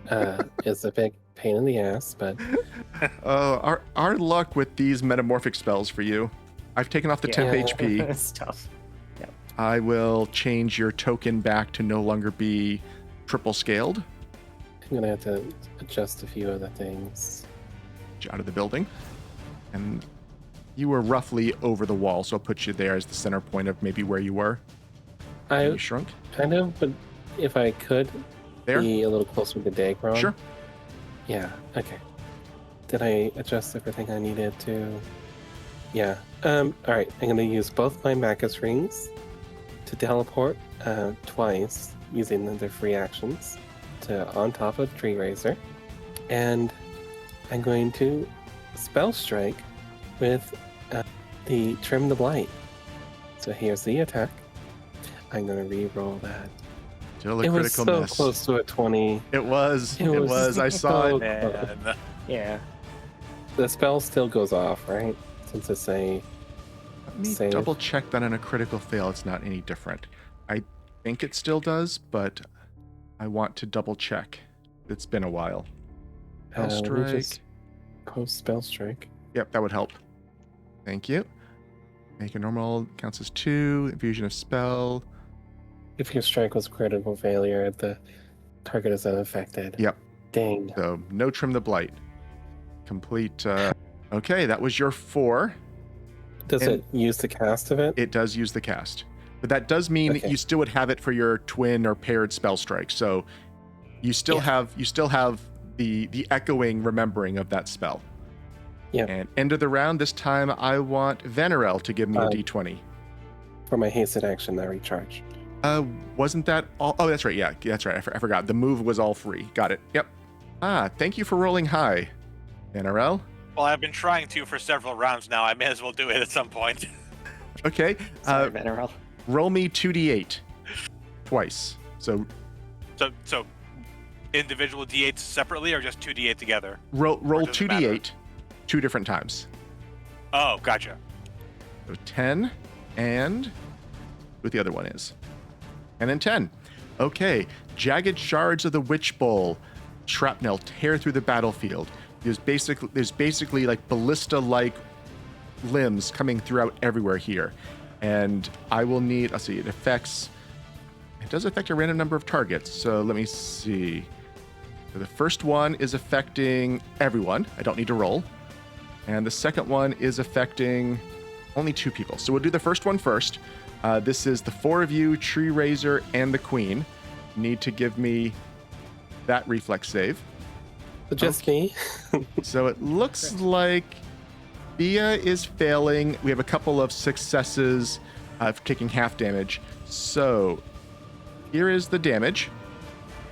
is a big pain in the ass, but... Our luck with these metamorphic spells for you. I've taken off the temp HP. It's tough. I will change your token back to no longer be triple scaled. I'm going to have to adjust a few other things. Out of the building. And you were roughly over the wall, so I'll put you there as the center point of maybe where you were. You shrunk? Kind of, but if I could There? be a little closer to Daegron. Sure. Yeah, okay. Did I adjust everything I needed to? Yeah. All right, I'm going to use both my Magus rings to teleport twice using their free actions to on top of Treerazer. And I'm going to spell strike with the Trim the Blight. So here's the attack. I'm going to re-roll that. Still a It was critical so miss. close to a 20. It was. It was. I saw so it. close. And Yeah. The spell still goes off, right? Since it's a Let me save. double check that on a critical fail. It's not any different. I think it still does, but I want to double check. It's been a while. Spell let me strike. just post spell strike. Yep, that would help. Thank you. Make a normal counts as 2. Infusion of spell. If your strike was critical failure, the target is unaffected. Yep. Dang. So no Trim the Blight. Complete. Okay, that was your 4. Does And- it use the cast of it? It does use the cast. But that does mean that Okay. you still would have it for your twin or paired spell strike. So you still have the echoing remembering of that spell. Yeah. And end of the round, this time I want Vanarel to give me a d20. For my hasted action, I recharge. Wasn't that all? Oh, that's right. Yeah, that's right. I forgot. The move was all free. Got it. Yep. Thank you for rolling high, Vanarel. well, I've been trying to for several rounds now. I may as well do it at some point. Okay. Sorry, Vanarel. Roll me 2d8 twice. So So individual d8s separately or just 2d8 together? roll does it matter? 2d8 2 different times. Oh, gotcha. So 10 and what the other one is. And then 10. Okay. Jagged shards of the Witch Bowl. Shrapnel tear through the battlefield. There's basically like ballista-like limbs coming throughout everywhere here. And I will need, let's see, it does affect a random number of targets. So let me see. So the first one is affecting everyone. I don't need to roll. And the second one is affecting only 2 people. So we'll do the first one first. This is the 4 of you, Treerazer, and the Queen. Need to give me that reflex save. So just me? So it looks like Bea is failing. We have a couple of successes for taking half damage. So here is the damage.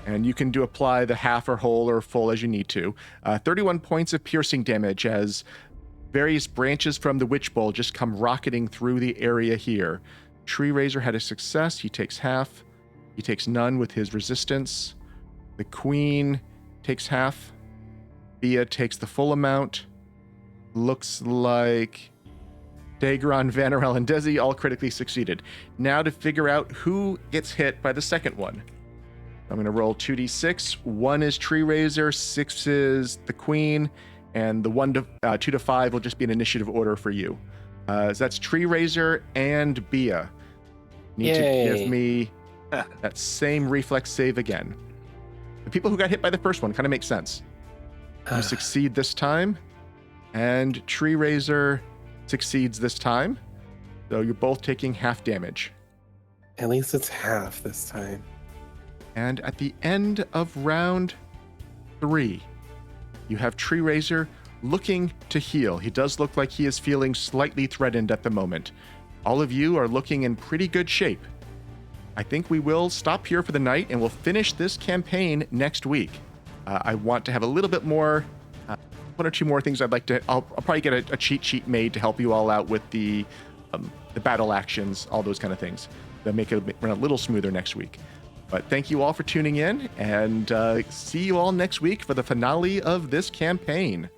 And you can apply the half or whole or full as you need to. 31 points of piercing damage as various branches from the Witch Bowl just come rocketing through the area here. Treerazer had a success. He takes half. He takes none with his resistance. The Queen takes half. Bea takes the full amount. Looks like Daegron, Vanarel, and Dezi all critically succeeded. Now to figure out who gets hit by the second one. I'm going to roll 2d6. 1 is Treerazer, 6 is the Queen, and the 2 to 5 will just be an initiative order for you. So that's Treerazer and Bea. Need to give me that same reflex save again. The people who got hit by the first one kind of makes sense. You succeed this time, and Treerazer succeeds this time. So you're both taking half damage. At least it's half this time. And at the end of round 3, you have Treerazer looking to heal. He does look like he is feeling slightly threatened at the moment. All of you are looking in pretty good shape. I think we will stop here for the night and we'll finish this campaign next week. I want to have a little bit more, 1 or 2 more things I'd like to, I'll probably get a cheat sheet made to help you all out with the battle actions, all those kind of things. That make it run a little smoother next week. But thank you all for tuning in, and see you all next week for the finale of this campaign.